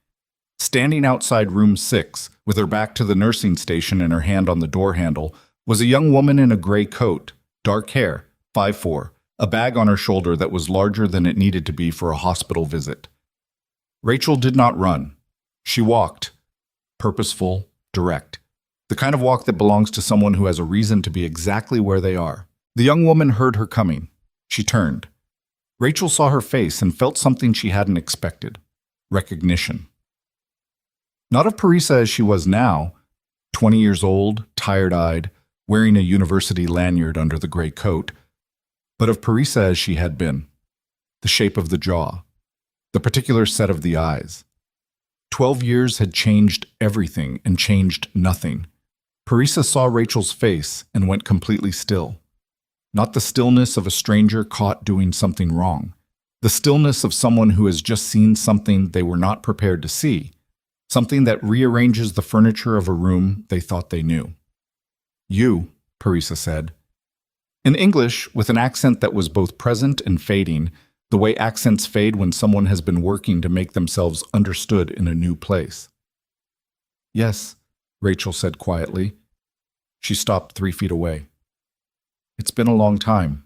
Standing outside room 6, with her back to the nursing station and her hand on the door handle, was a young woman in a gray coat, dark hair, 5'4", a bag on her shoulder that was larger than it needed to be for a hospital visit. Rachel did not run. She walked, purposeful, direct, the kind of walk that belongs to someone who has a reason to be exactly where they are. The young woman heard her coming. She turned. Rachel saw her face and felt something she hadn't expected. Recognition. Not of Parisa as she was now, 20 years old, tired-eyed, wearing a university lanyard under the gray coat, but of Parisa as she had been. The shape of the jaw. The particular set of the eyes. 12 years had changed everything and changed nothing. Parisa saw Rachel's face and went completely still. Not the stillness of a stranger caught doing something wrong. The stillness of someone who has just seen something they were not prepared to see. Something that rearranges the furniture of a room they thought they knew. "You," Parisa said. In English, with an accent that was both present and fading, the way accents fade when someone has been working to make themselves understood in a new place. "Yes," Rachel said quietly. She stopped 3 feet away. "It's been a long time."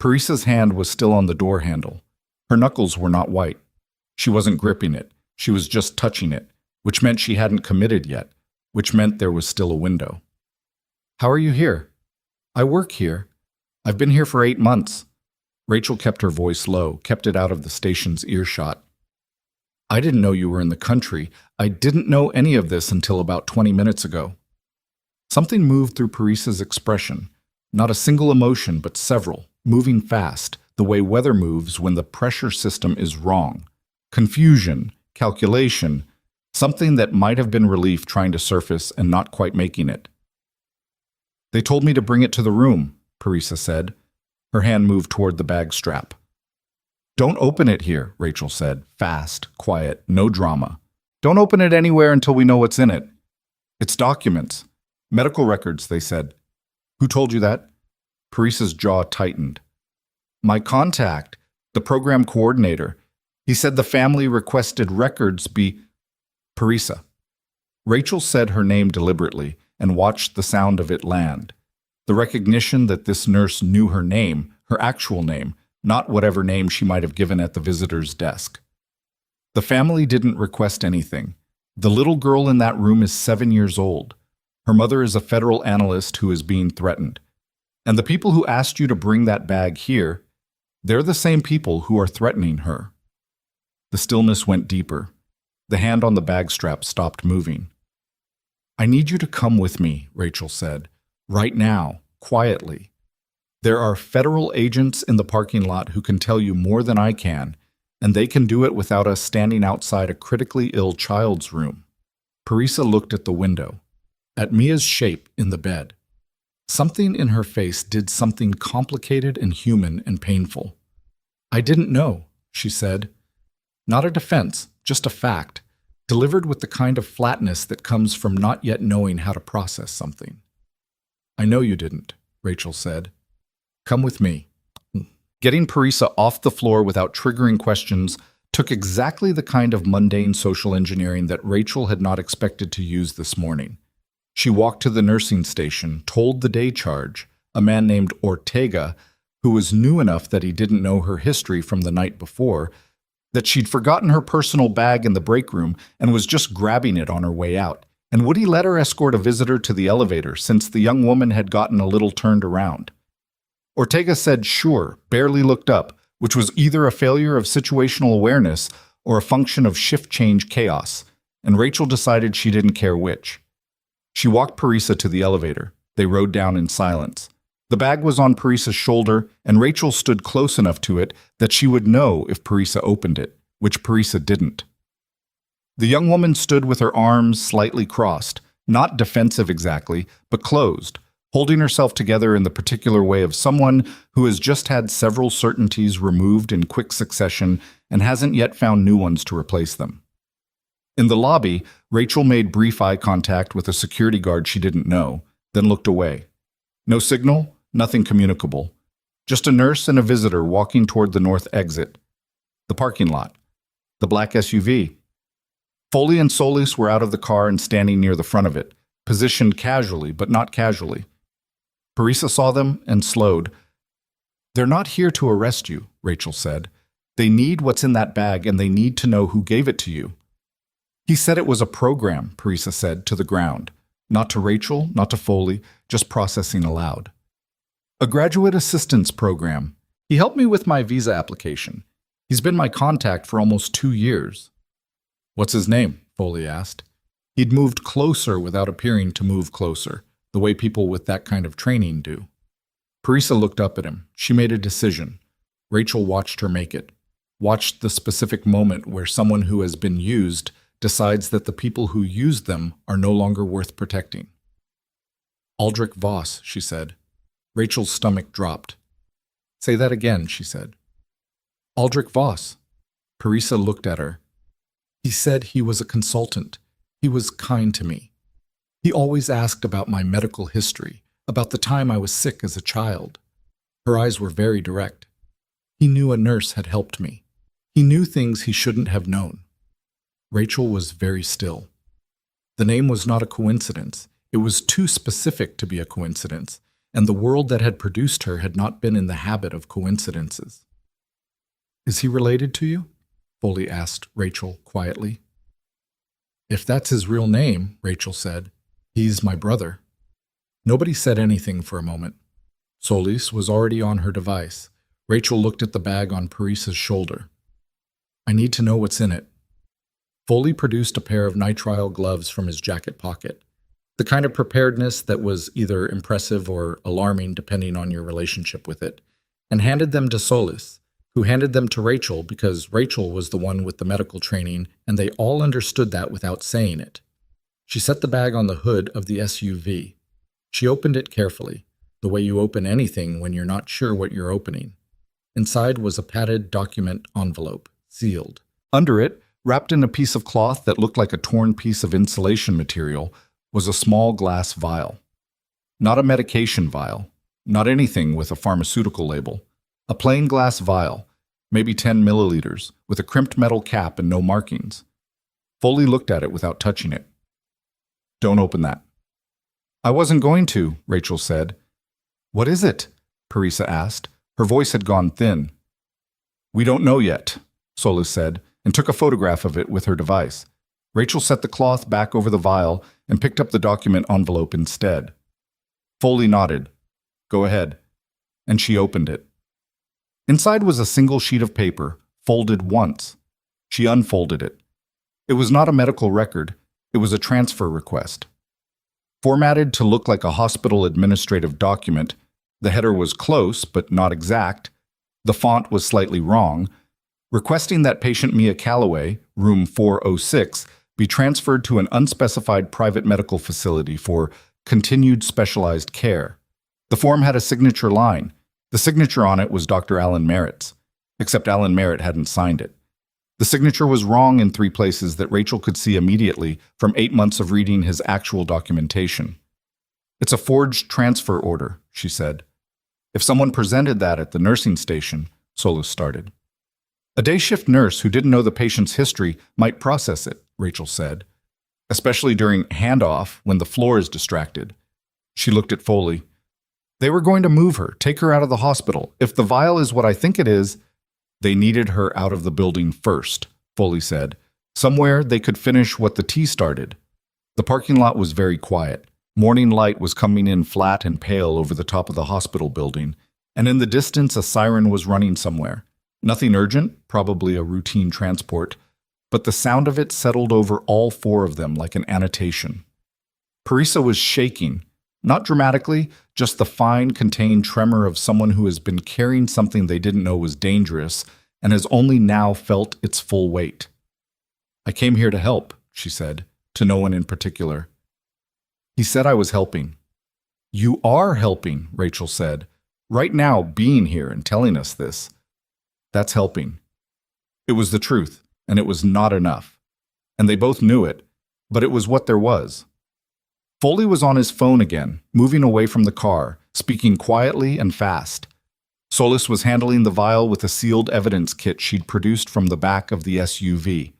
Parisa's hand was still on the door handle. Her knuckles were not white. She wasn't gripping it. She was just touching it, which meant she hadn't committed yet, which meant there was still a window. "How are you here?" "I work here. I've been here for 8 months. Rachel kept her voice low, kept it out of the station's earshot. "I didn't know you were in the country. I didn't know any of this until about 20 minutes ago." Something moved through Parisa's expression. Not a single emotion, but several, moving fast, the way weather moves when the pressure system is wrong. Confusion, calculation, something that might have been relief trying to surface and not quite making it. "They told me to bring it to the room," Parisa said. Her hand moved toward the bag strap. "Don't open it here," Rachel said, fast, quiet, no drama. "Don't open it anywhere until we know what's in it." "It's documents. Medical records," they said. "Who told you that?" Parisa's jaw tightened. "My contact, the program coordinator. He said the family requested records be—" "Parisa." Rachel said her name deliberately and watched the sound of it land. The recognition that this nurse knew her name, her actual name, not whatever name she might have given at the visitor's desk. "The family didn't request anything. The little girl in that room is 7 years old. Her mother is a federal analyst who is being threatened. And the people who asked you to bring that bag here, they're the same people who are threatening her." The stillness went deeper. The hand on the bag strap stopped moving. "I need you to come with me," Rachel said. "Right now, quietly. There are federal agents in the parking lot who can tell you more than I can, and they can do it without us standing outside a critically ill child's room." Parisa looked at the window, at Mia's shape in the bed. Something in her face did something complicated and human and painful. "I didn't know," she said. Not a defense, just a fact, delivered with the kind of flatness that comes from not yet knowing how to process something. "I know you didn't," Rachel said. "Come with me." Getting Parisa off the floor without triggering questions took exactly the kind of mundane social engineering that Rachel had not expected to use this morning. She walked to the nursing station, told the day charge, a man named Ortega, who was new enough that he didn't know her history from the night before, that she'd forgotten her personal bag in the break room and was just grabbing it on her way out. And would he let her escort a visitor to the elevator since the young woman had gotten a little turned around? Ortega said sure, barely looked up, which was either a failure of situational awareness or a function of shift change chaos, and Rachel decided she didn't care which. She walked Parisa to the elevator. They rode down in silence. The bag was on Parisa's shoulder, and Rachel stood close enough to it that she would know if Parisa opened it, which Parisa didn't. The young woman stood with her arms slightly crossed, not defensive exactly, but closed, holding herself together in the particular way of someone who has just had several certainties removed in quick succession and hasn't yet found new ones to replace them. In the lobby, Rachel made brief eye contact with a security guard she didn't know, then looked away. No signal, nothing communicable. Just a nurse and a visitor walking toward the north exit. The parking lot. The black SUV. Foley and Solis were out of the car and standing near the front of it, positioned casually, but not casually. Parisa saw them and slowed. "They're not here to arrest you," Rachel said. "They need what's in that bag and they need to know who gave it to you." "He said it was a program," Parisa said, to the ground. Not to Rachel, not to Foley, just processing aloud. "A graduate assistance program. He helped me with my visa application. He's been my contact for almost 2 years. "What's his name?" Foley asked. He'd moved closer without appearing to move closer, the way people with that kind of training do. Parisa looked up at him. She made a decision. Rachel watched her make it. Watched the specific moment where someone who has been used decides that the people who used them are no longer worth protecting. "Aldrich Voss," she said. Rachel's stomach dropped. "Say that again," she said. "Aldrich Voss." Parisa looked at her. "He said he was a consultant. He was kind to me. He always asked about my medical history, about the time I was sick as a child." Her eyes were very direct. "He knew a nurse had helped me. He knew things he shouldn't have known." Rachel was very still. The name was not a coincidence. It was too specific to be a coincidence, and the world that had produced her had not been in the habit of coincidences. "Is he related to you?" Foley asked Rachel quietly. "If that's his real name," Rachel said, "he's my brother." Nobody said anything for a moment. Solis was already on her device. Rachel looked at the bag on Parisa's shoulder. "I need to know what's in it." Foley produced a pair of nitrile gloves from his jacket pocket. The kind of preparedness that was either impressive or alarming depending on your relationship with it, and handed them to Solis, who handed them to Rachel because Rachel was the one with the medical training, and they all understood that without saying it. She set the bag on the hood of the SUV. She opened it carefully, the way you open anything when you're not sure what you're opening. Inside was a padded document envelope, sealed. Under it, wrapped in a piece of cloth that looked like a torn piece of insulation material, was a small glass vial. Not a medication vial, not anything with a pharmaceutical label. A plain glass vial, maybe 10 milliliters, with a crimped metal cap and no markings. Foley looked at it without touching it. "Don't open that." "I wasn't going to," Rachel said. "What is it?" Parisa asked. Her voice had gone thin. "We don't know yet," Solis said, and took a photograph of it with her device. Rachel set the cloth back over the vial and picked up the document envelope instead. Foley nodded. "Go ahead." And she opened it. Inside was a single sheet of paper, folded once. She unfolded it. It was not a medical record. It was a transfer request. Formatted to look like a hospital administrative document, the header was close but not exact. The font was slightly wrong. Requesting that patient Mia Calloway, room 406, be transferred to an unspecified private medical facility for continued specialized care. The form had a signature line. The signature on it was Dr. Alan Merritt's, except Alan Merritt hadn't signed it. The signature was wrong in 3 places that Rachel could see immediately from 8 months of reading his actual documentation. "It's a forged transfer order," she said. "If someone presented that at the nursing station," Solis started. "A day shift nurse who didn't know the patient's history might process it," Rachel said, "especially during handoff when the floor is distracted." She looked at Foley. "They were going to move her, take her out of the hospital. If the vial is what I think it is—" "They needed her out of the building first," Foley said. "Somewhere they could finish what the tea started." The parking lot was very quiet. Morning light was coming in flat and pale over the top of the hospital building, and in the distance a siren was running somewhere. Nothing urgent, probably a routine transport, but the sound of it settled over all 4 of them like an annotation. Parisa was shaking, not dramatically, just the fine, contained tremor of someone who has been carrying something they didn't know was dangerous and has only now felt its full weight. "I came here to help," she said, to no one in particular. "He said I was helping." "You are helping," Rachel said. "Right now, being here and telling us this. That's helping." It was the truth, and it was not enough. And they both knew it, but it was what there was. Foley was on his phone again, moving away from the car, speaking quietly and fast. Solis was handling the vial with a sealed evidence kit she'd produced from the back of the SUV.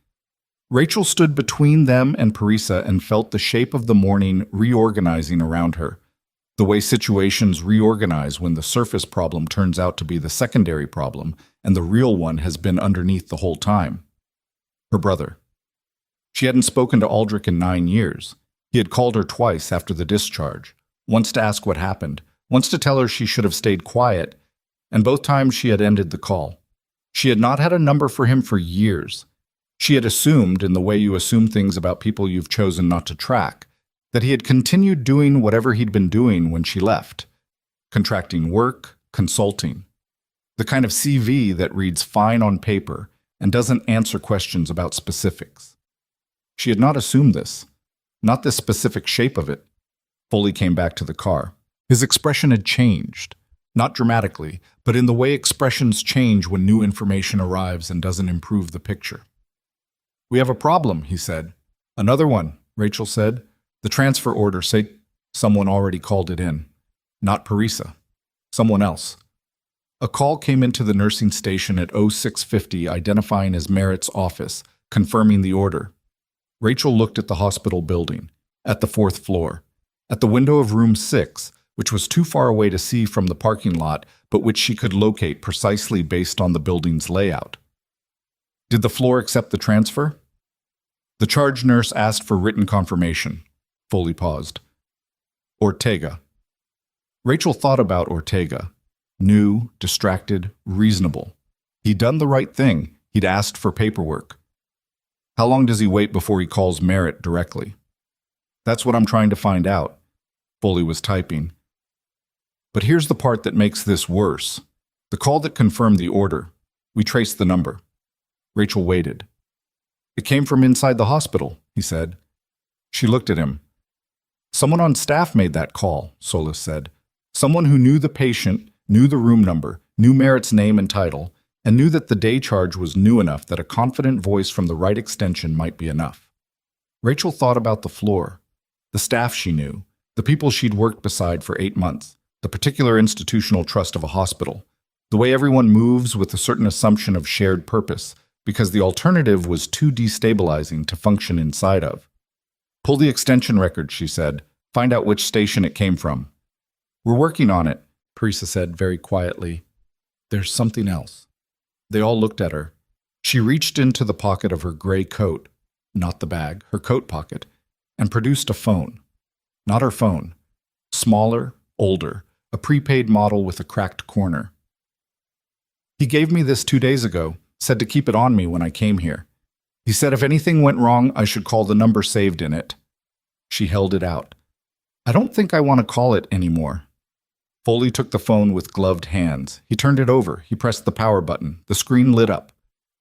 Rachel stood between them and Parisa and felt the shape of the morning reorganizing around her, the way situations reorganize when the surface problem turns out to be the secondary problem and the real one has been underneath the whole time. Her brother. She hadn't spoken to Aldrich in 9 years. He had called her twice after the discharge, once to ask what happened, once to tell her she should have stayed quiet, and both times she had ended the call. She had not had a number for him for years. She had assumed, in the way you assume things about people you've chosen not to track, that he had continued doing whatever he'd been doing when she left. Contracting work, consulting. The kind of CV that reads fine on paper and doesn't answer questions about specifics. She had not assumed this. Not the specific shape of it. Foley came back to the car. His expression had changed. Not dramatically, but in the way expressions change when new information arrives and doesn't improve the picture. "We have a problem," he said. "Another one," Rachel said. "The transfer order say someone already called it in. Not Parisa. Someone else." A call came into the nursing station at 0650 identifying as Merritt's office, confirming the order. Rachel looked at the hospital building, at the 4th floor, at the window of room 6, which was too far away to see from the parking lot, but which she could locate precisely based on the building's layout. Did the floor accept the transfer? The charge nurse asked for written confirmation. Foley paused. Ortega. Rachel thought about Ortega. New, distracted, reasonable. He'd done the right thing. He'd asked for paperwork. How long does he wait before he calls Merritt directly? That's what I'm trying to find out. Foley was typing. But here's the part that makes this worse. The call that confirmed the order. We traced the number. Rachel waited. It came from inside the hospital, he said. She looked at him. Someone on staff made that call, Solis said. Someone who knew the patient, knew the room number, knew Merritt's name and title, and knew that the day charge was new enough that a confident voice from the right extension might be enough. Rachel thought about the floor, the staff she knew, the people she'd worked beside for 8 months, the particular institutional trust of a hospital, the way everyone moves with a certain assumption of shared purpose, because the alternative was too destabilizing to function inside of. Pull the extension record, she said. Find out which station it came from. We're working on it, Parisa said very quietly. There's something else. They all looked at her. She reached into the pocket of her gray coat, not the bag, her coat pocket, and produced a phone. Not her phone. Smaller, older, a prepaid model with a cracked corner. He gave me this 2 days ago, said to keep it on me when I came here. He said if anything went wrong, I should call the number saved in it. She held it out. I don't think I want to call it anymore. Foley took the phone with gloved hands. He turned it over. He pressed the power button. The screen lit up.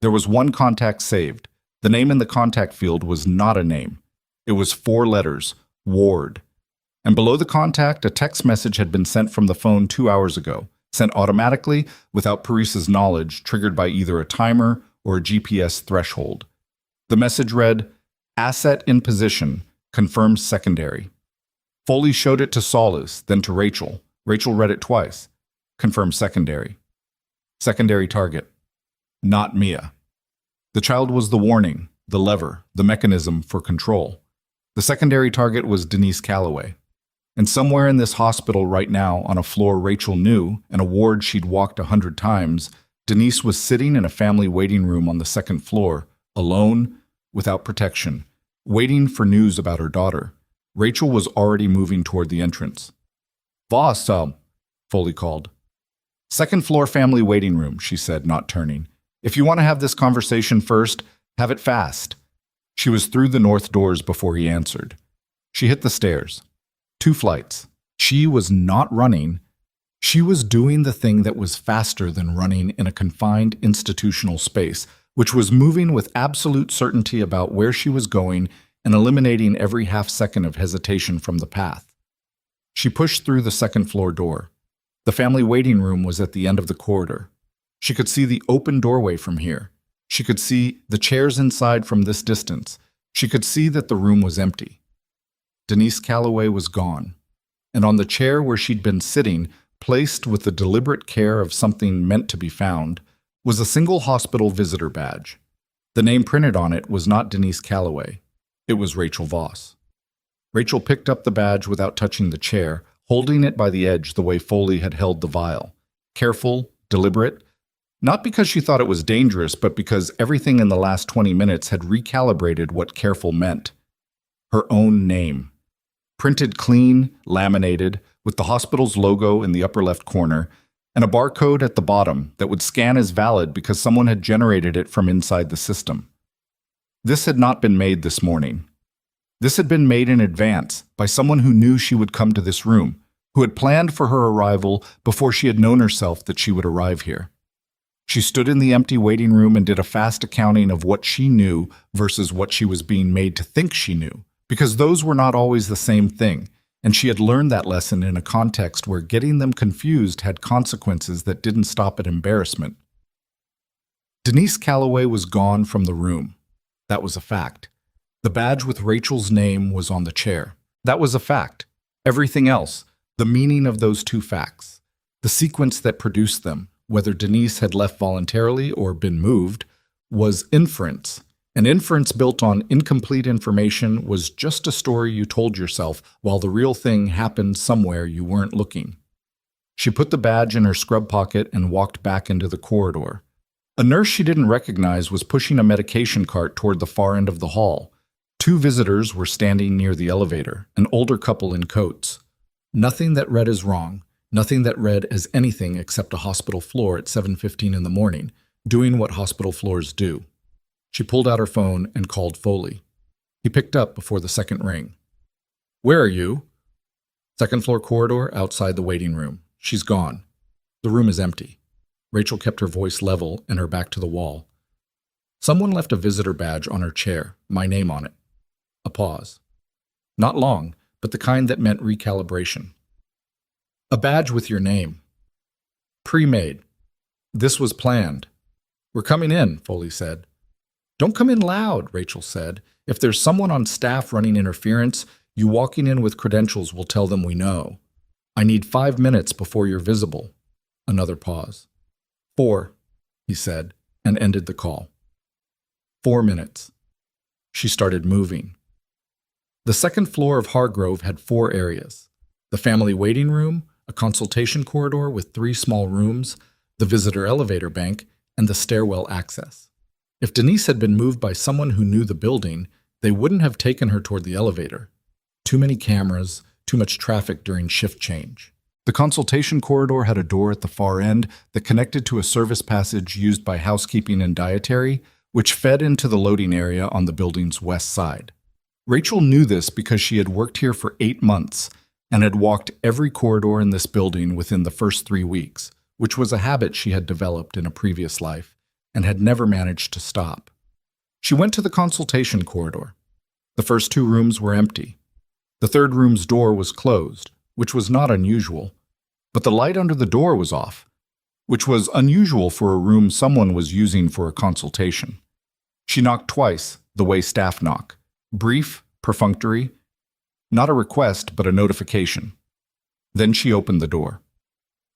There was one contact saved. The name in the contact field was not a name. It was 4 letters, Ward. And below the contact, a text message had been sent from the phone 2 hours ago, sent automatically, without Parisa's knowledge, triggered by either a timer or a GPS threshold. The message read, Asset in position, confirmed secondary. Foley showed it to Solis, then to Rachel. Rachel read it twice. Confirmed secondary. Secondary target. Not Mia. The child was the warning, the lever, the mechanism for control. The secondary target was Denise Calloway. And somewhere in this hospital right now, on a floor Rachel knew, and a ward she'd walked 100 times, Denise was sitting in a family waiting room on the 2nd floor, alone, without protection, waiting for news about her daughter. Rachel was already moving toward the entrance. Voss, Foley called. 2nd floor family waiting room, she said, not turning. If you want to have this conversation first, have it fast. She was through the north doors before he answered. She hit the stairs. 2 flights. She was not running. She was doing the thing that was faster than running in a confined institutional space, which was moving with absolute certainty about where she was going and eliminating every half second of hesitation from the path. She pushed through the 2nd floor door. The family waiting room was at the end of the corridor. She could see the open doorway from here. She could see the chairs inside from this distance. She could see that the room was empty. Denise Calloway was gone, and on the chair where she'd been sitting, placed with the deliberate care of something meant to be found, was a single hospital visitor badge. The name printed on it was not Denise Calloway. It was Rachel Voss. Rachel picked up the badge without touching the chair, holding it by the edge the way Foley had held the vial. Careful, deliberate, not because she thought it was dangerous, but because everything in the last 20 minutes had recalibrated what careful meant. Her own name. Printed clean, laminated, with the hospital's logo in the upper left corner, and a barcode at the bottom that would scan as valid because someone had generated it from inside the system. This had not been made this morning. This had been made in advance by someone who knew she would come to this room, who had planned for her arrival before she had known herself that she would arrive here. She stood in the empty waiting room and did a fast accounting of what she knew versus what she was being made to think she knew, because those were not always the same thing, and she had learned that lesson in a context where getting them confused had consequences that didn't stop at embarrassment. Denise Calloway was gone from the room. That was a fact. The badge with Rachel's name was on the chair. That was a fact. Everything else, the meaning of those 2 facts, the sequence that produced them, whether Denise had left voluntarily or been moved, was inference. An inference built on incomplete information was just a story you told yourself while the real thing happened somewhere you weren't looking. She put the badge in her scrub pocket and walked back into the corridor. A nurse she didn't recognize was pushing a medication cart toward the far end of the hall. 2 visitors were standing near the elevator, an older couple in coats. Nothing that read as wrong, nothing that read as anything except a hospital floor at 7:15 in the morning, doing what hospital floors do. She pulled out her phone and called Foley. He picked up before the second ring. Where are you? Second floor corridor outside the waiting room. She's gone. The room is empty. Rachel kept her voice level and her back to the wall. Someone left a visitor badge on her chair, my name on it. A pause. Not long, but the kind that meant recalibration. A badge with your name. Pre-made. This was planned. We're coming in, Foley said. Don't come in loud, Rachel said. If there's someone on staff running interference, you walking in with credentials will tell them we know. I need 5 minutes before you're visible. Another pause. 4, he said, and ended the call. 4 minutes. She started moving. The second floor of Hargrove had 4 areas. The family waiting room, a consultation corridor with 3 small rooms, the visitor elevator bank, and the stairwell access. If Denise had been moved by someone who knew the building, they wouldn't have taken her toward the elevator. Too many cameras, too much traffic during shift change. The consultation corridor had a door at the far end that connected to a service passage used by housekeeping and dietary, which fed into the loading area on the building's west side. Rachel knew this because she had worked here for 8 months and had walked every corridor in this building within the first 3 weeks, which was a habit she had developed in a previous life and had never managed to stop. She went to the consultation corridor. The first 2 rooms were empty. The third room's door was closed, which was not unusual, but the light under the door was off, which was unusual for a room someone was using for a consultation. She knocked twice, the way staff knock. Brief, perfunctory, not a request, but a notification. Then she opened the door.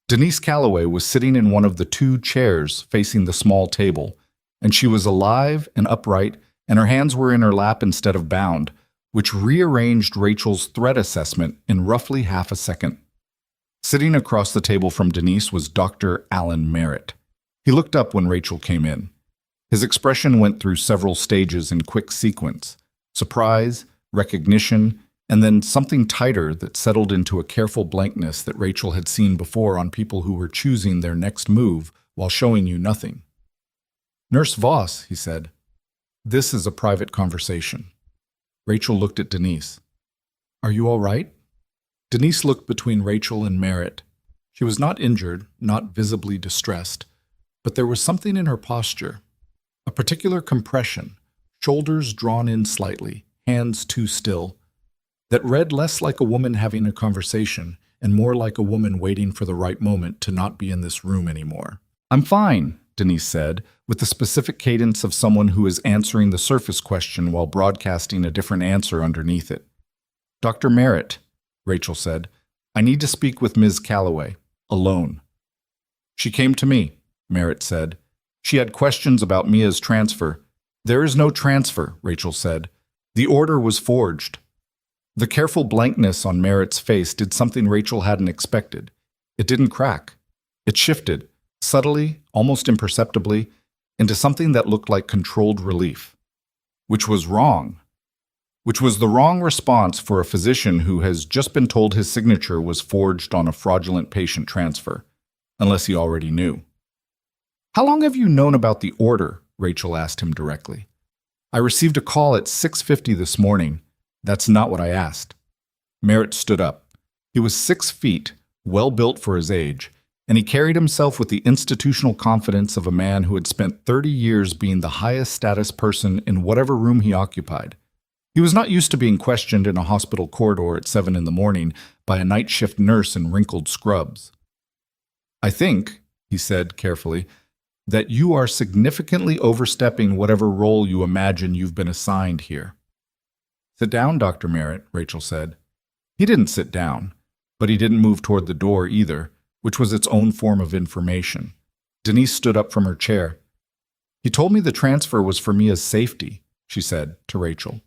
Denise Calloway was sitting in one of the 2 chairs facing the small table, and she was alive and upright, and her hands were in her lap instead of bound, which rearranged Rachel's threat assessment in roughly half a second. Sitting across the table from Denise was Dr. Alan Merritt. He looked up when Rachel came in. His expression went through several stages in quick sequence: surprise, recognition, and then something tighter that settled into a careful blankness that Rachel had seen before on people who were choosing their next move while showing you nothing. "Nurse Voss," he said, "this is a private conversation." Rachel looked at Denise. "Are you all right?" Denise looked between Rachel and Merritt. She was not injured, not visibly distressed, but there was something in her posture, a particular compression, shoulders drawn in slightly, hands too still, that read less like a woman having a conversation and more like a woman waiting for the right moment to not be in this room anymore. "I'm fine," Denise said, with the specific cadence of someone who is answering the surface question while broadcasting a different answer underneath it. "Dr. Merritt," Rachel said, "I need to speak with Ms. Calloway, alone." "She came to me," Merritt said. "She had questions about Mia's transfer." "There is no transfer," Rachel said. "The order was forged." The careful blankness on Merritt's face did something Rachel hadn't expected. It didn't crack. It shifted, subtly, almost imperceptibly, into something that looked like controlled relief. Which was wrong. Which was the wrong response for a physician who has just been told his signature was forged on a fraudulent patient transfer, unless he already knew. "How long have you known about the order?" Rachel asked him directly. "I received a call at 6:50 this morning. That's not what I asked." Merritt stood up. He was 6 feet, well built for his age, and he carried himself with the institutional confidence of a man who had spent 30 years being the highest status person in whatever room he occupied. He was not used to being questioned in a hospital corridor at 7 in the morning by a night shift nurse in wrinkled scrubs. "I think," he said carefully, "that you are significantly overstepping whatever role you imagine you've been assigned here." "Sit down, Dr. Merritt," Rachel said. He didn't sit down, but he didn't move toward the door either, which was its own form of information. Denise stood up from her chair. "He told me the transfer was for Mia's safety," she said to Rachel.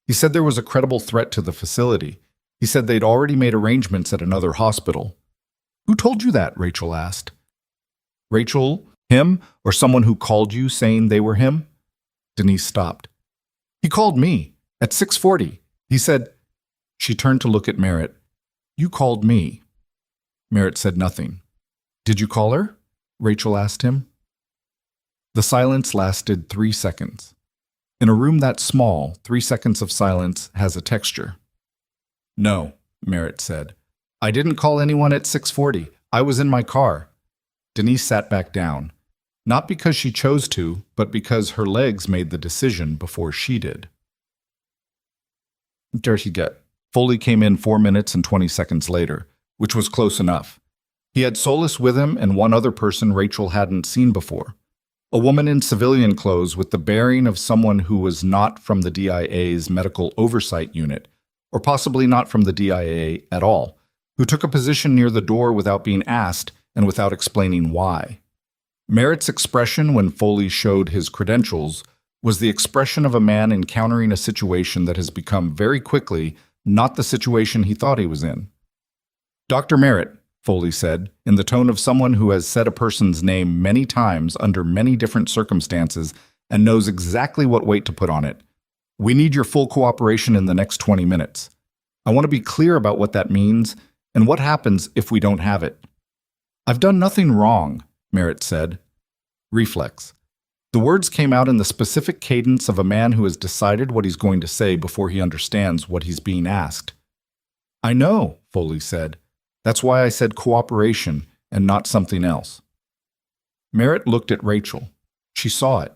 "He said there was a credible threat to the facility. He said they'd already made arrangements at another hospital." "Who told you that?" Rachel asked. "Rachel, him, or someone who called you saying they were him?" Denise stopped. "He called me at 6:40. He said—" She turned to look at Merritt. "You called me." Merritt said nothing. "Did you call her?" Rachel asked him. The silence lasted 3 seconds. In a room that small, 3 seconds of silence has a texture. No, Merritt said. I didn't call anyone at 6:40. I was in my car. Denise sat back down, not because she chose to, but because her legs made the decision before she did. Dirty gut. Foley came in 4 minutes and 20 seconds later, which was close enough. He had Solis with him and one other person Rachel hadn't seen before. A woman in civilian clothes with the bearing of someone who was not from the DIA's medical oversight unit, or possibly not from the DIA at all, who took a position near the door without being asked and without explaining why. Merritt's expression when Foley showed his credentials was the expression of a man encountering a situation that has become very quickly not the situation he thought he was in. Dr. Merritt, Foley said, in the tone of someone who has said a person's name many times under many different circumstances and knows exactly what weight to put on it. We need your full cooperation in the next 20 minutes. I want to be clear about what that means and what happens if we don't have it. I've done nothing wrong, Merritt said. Reflex. The words came out in the specific cadence of a man who has decided what he's going to say before he understands what he's being asked. I know, Foley said. That's why I said cooperation and not something else. Merritt looked at Rachel. She saw it.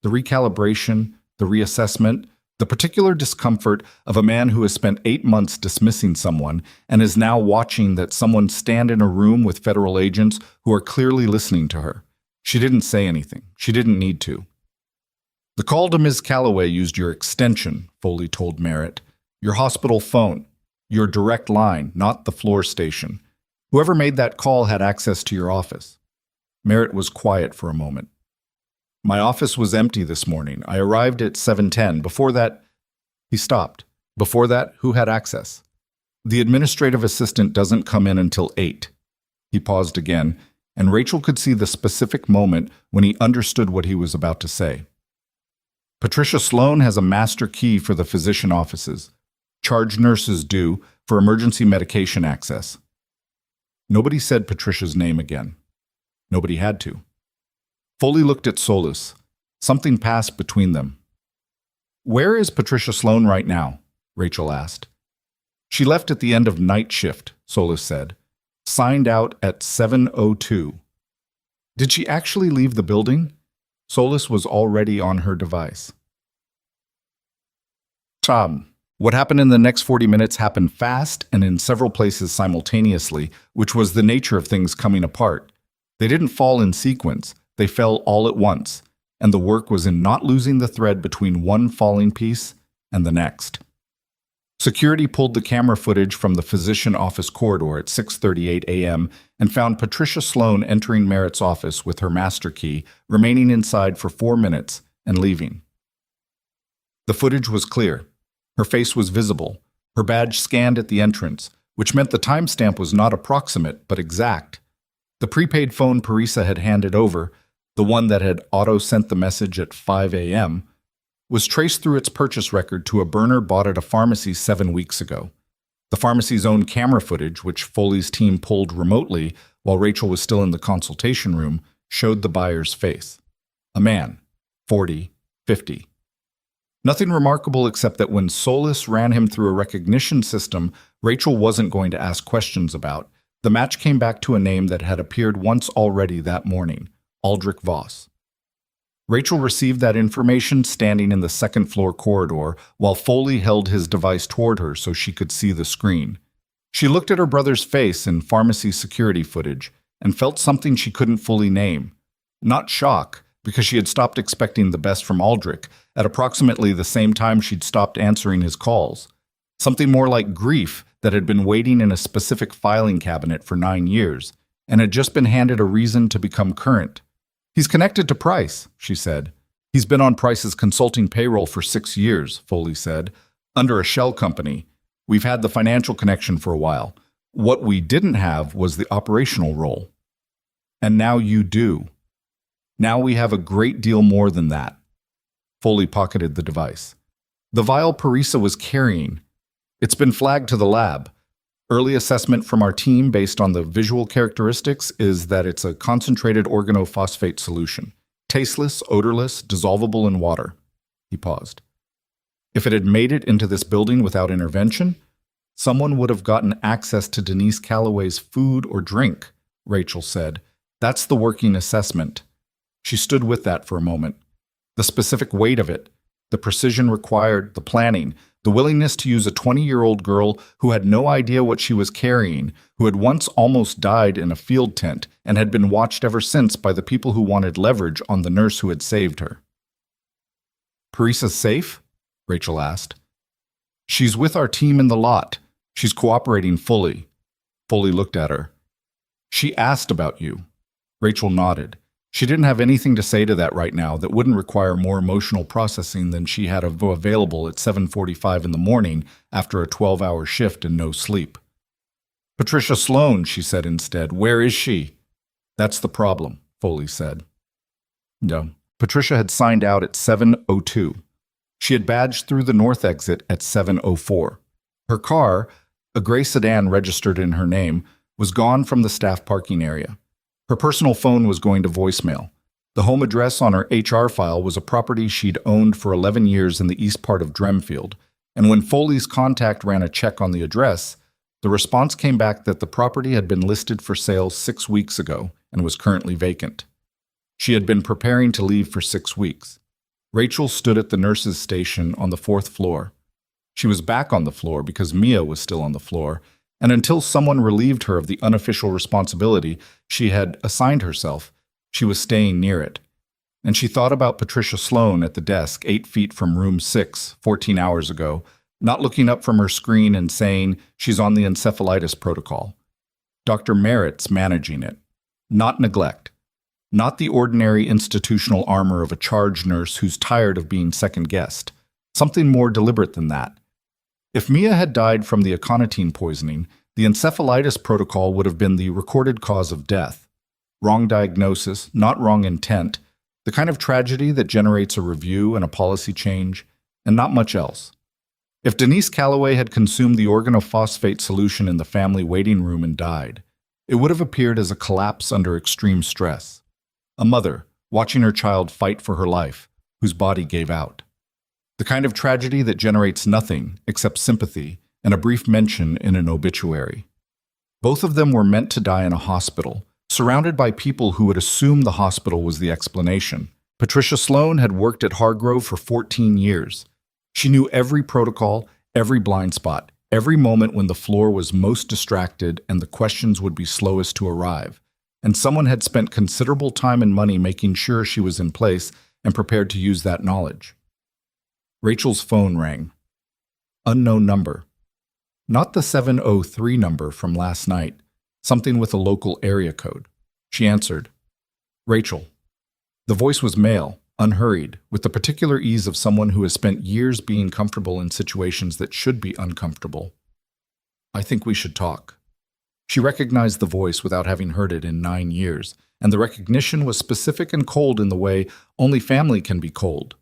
The recalibration, the reassessment, the particular discomfort of a man who has spent 8 months dismissing someone and is now watching that someone stand in a room with federal agents who are clearly listening to her. She didn't say anything. She didn't need to. The call to Ms. Calloway used your extension, Foley told Merritt. Your hospital phone. Your direct line, not the floor station. Whoever made that call had access to your office. Merritt was quiet for a moment. My office was empty this morning. I arrived at 7:10. Before that, he stopped. Before that, who had access? The administrative assistant doesn't come in until 8. He paused again, and Rachel could see the specific moment when he understood what he was about to say. Patricia Sloan has a master key for the physician offices. Charge nurses do for emergency medication access. Nobody said Patricia's name again. Nobody had to. Foley looked at Solis. Something passed between them. Where is Patricia Sloan right now? Rachel asked. She left at the end of night shift, Solis said. Signed out at 7:02. Did she actually leave the building? Solis was already on her device. Tom. What happened in the next 40 minutes happened fast and in several places simultaneously, which was the nature of things coming apart. They didn't fall in sequence, they fell all at once, and the work was in not losing the thread between one falling piece and the next. Security pulled the camera footage from the physician office corridor at 6:38 a.m. and found Patricia Sloan entering Merritt's office with her master key, remaining inside for 4 minutes and leaving. The footage was clear. Her face was visible, her badge scanned at the entrance, which meant the timestamp was not approximate but exact. The prepaid phone Parisa had handed over, the one that had auto-sent the message at 5 a.m., was traced through its purchase record to a burner bought at a pharmacy 7 weeks ago. The pharmacy's own camera footage, which Foley's team pulled remotely while Rachel was still in the consultation room, showed the buyer's face. A man, 40, 50. Nothing remarkable except that when Solis ran him through a recognition system Rachel wasn't going to ask questions about, the match came back to a name that had appeared once already that morning, Aldrich Voss. Rachel received that information standing in the second-floor corridor while Foley held his device toward her so she could see the screen. She looked at her brother's face in pharmacy security footage and felt something she couldn't fully name. Not shock, because she had stopped expecting the best from Aldrich at approximately the same time she'd stopped answering his calls. Something more like grief that had been waiting in a specific filing cabinet for 9 years and had just been handed a reason to become current. He's connected to Price, she said. He's been on Price's consulting payroll for 6 years, Foley said, under a shell company. We've had the financial connection for a while. What we didn't have was the operational role. And now you do. Now we have a great deal more than that. Foley pocketed the device. The vial Parisa was carrying. It's been flagged to the lab. Early assessment from our team based on the visual characteristics is that it's a concentrated organophosphate solution. Tasteless, odorless, dissolvable in water. He paused. If it had made it into this building without intervention, Someone would have gotten access to Denise Calloway's food or drink, Rachel said. That's the working assessment. She stood with that for a moment. The specific weight of it, the precision required, the planning, the willingness to use a 20-year-old girl who had no idea what she was carrying, who had once almost died in a field tent and had been watched ever since by the people who wanted leverage on the nurse who had saved her. "Parissa's safe?" Rachel asked. "She's with our team in the lot. She's cooperating fully." Foley looked at her. "She asked about you." Rachel nodded. She didn't have anything to say to that right now that wouldn't require more emotional processing than she had available at 7:45 in the morning after a 12-hour shift and no sleep. "Patricia Sloan," she said instead. "Where is she?" "That's the problem," Foley said. No. Patricia had signed out at 7:02. She had badged through the north exit at 7:04. Her car, a gray sedan registered in her name, was gone from the staff parking area. Her personal phone was going to voicemail. The home address on her HR file was a property she'd owned for 11 years in the east part of Dremfield, and when Foley's contact ran a check on the address, the response came back that the property had been listed for sale 6 weeks ago and was currently vacant. She had been preparing to leave for 6 weeks. Rachel stood at the nurse's station on the 4th floor. She was back on the floor because Mia was still on the floor, and until someone relieved her of the unofficial responsibility she had assigned herself, she was staying near it. And she thought about Patricia Sloan at the desk 8 feet from room 6, 14 hours ago, not looking up from her screen and saying she's on the encephalitis protocol. Dr. Merritt's managing it. Not neglect. Not the ordinary institutional armor of a charge nurse who's tired of being second-guessed. Something more deliberate than that. If Mia had died from the aconitine poisoning, the encephalitis protocol would have been the recorded cause of death. Wrong diagnosis, not wrong intent, the kind of tragedy that generates a review and a policy change, and not much else. If Denise Calloway had consumed the organophosphate solution in the family waiting room and died, it would have appeared as a collapse under extreme stress. A mother, watching her child fight for her life, whose body gave out. The kind of tragedy that generates nothing except sympathy and a brief mention in an obituary. Both of them were meant to die in a hospital, surrounded by people who would assume the hospital was the explanation. Patricia Sloan had worked at Hargrove for 14 years. She knew every protocol, every blind spot, every moment when the floor was most distracted and the questions would be slowest to arrive. And someone had spent considerable time and money making sure she was in place and prepared to use that knowledge. Rachel's phone rang. Unknown number. Not the 703 number from last night, something with a local area code. She answered. Rachel. The voice was male, unhurried, with the particular ease of someone who has spent years being comfortable in situations that should be uncomfortable. I think we should talk. She recognized the voice without having heard it in 9 years, and the recognition was specific and cold in the way only family can be cold.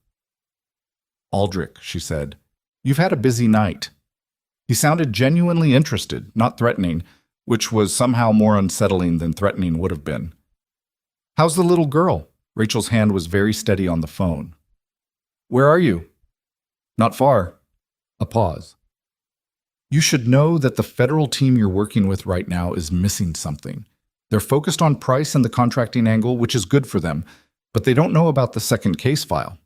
Aldrich, she said, you've had a busy night. He sounded genuinely interested, not threatening, which was somehow more unsettling than threatening would have been. How's the little girl? Rachel's hand was very steady on the phone. Where are you? Not far. A pause. You should know that the federal team you're working with right now is missing something. They're focused on price and the contracting angle, which is good for them, but they don't know about the second case file.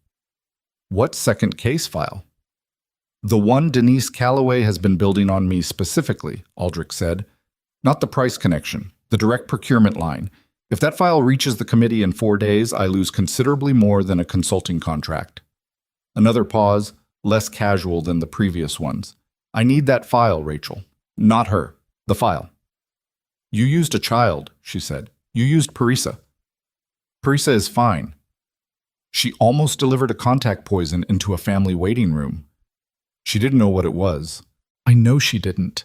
What second case file? The one Denise Calloway has been building on me specifically, Aldrich said. Not the price connection, the direct procurement line. If that file reaches the committee in 4 days, I lose considerably more than a consulting contract. Another pause, less casual than the previous ones. I need that file, Rachel. Not her. The file. You used a child, she said. You used Parissa. Parissa is fine. She almost delivered a contact poison into a family waiting room. She didn't know what it was. I know she didn't.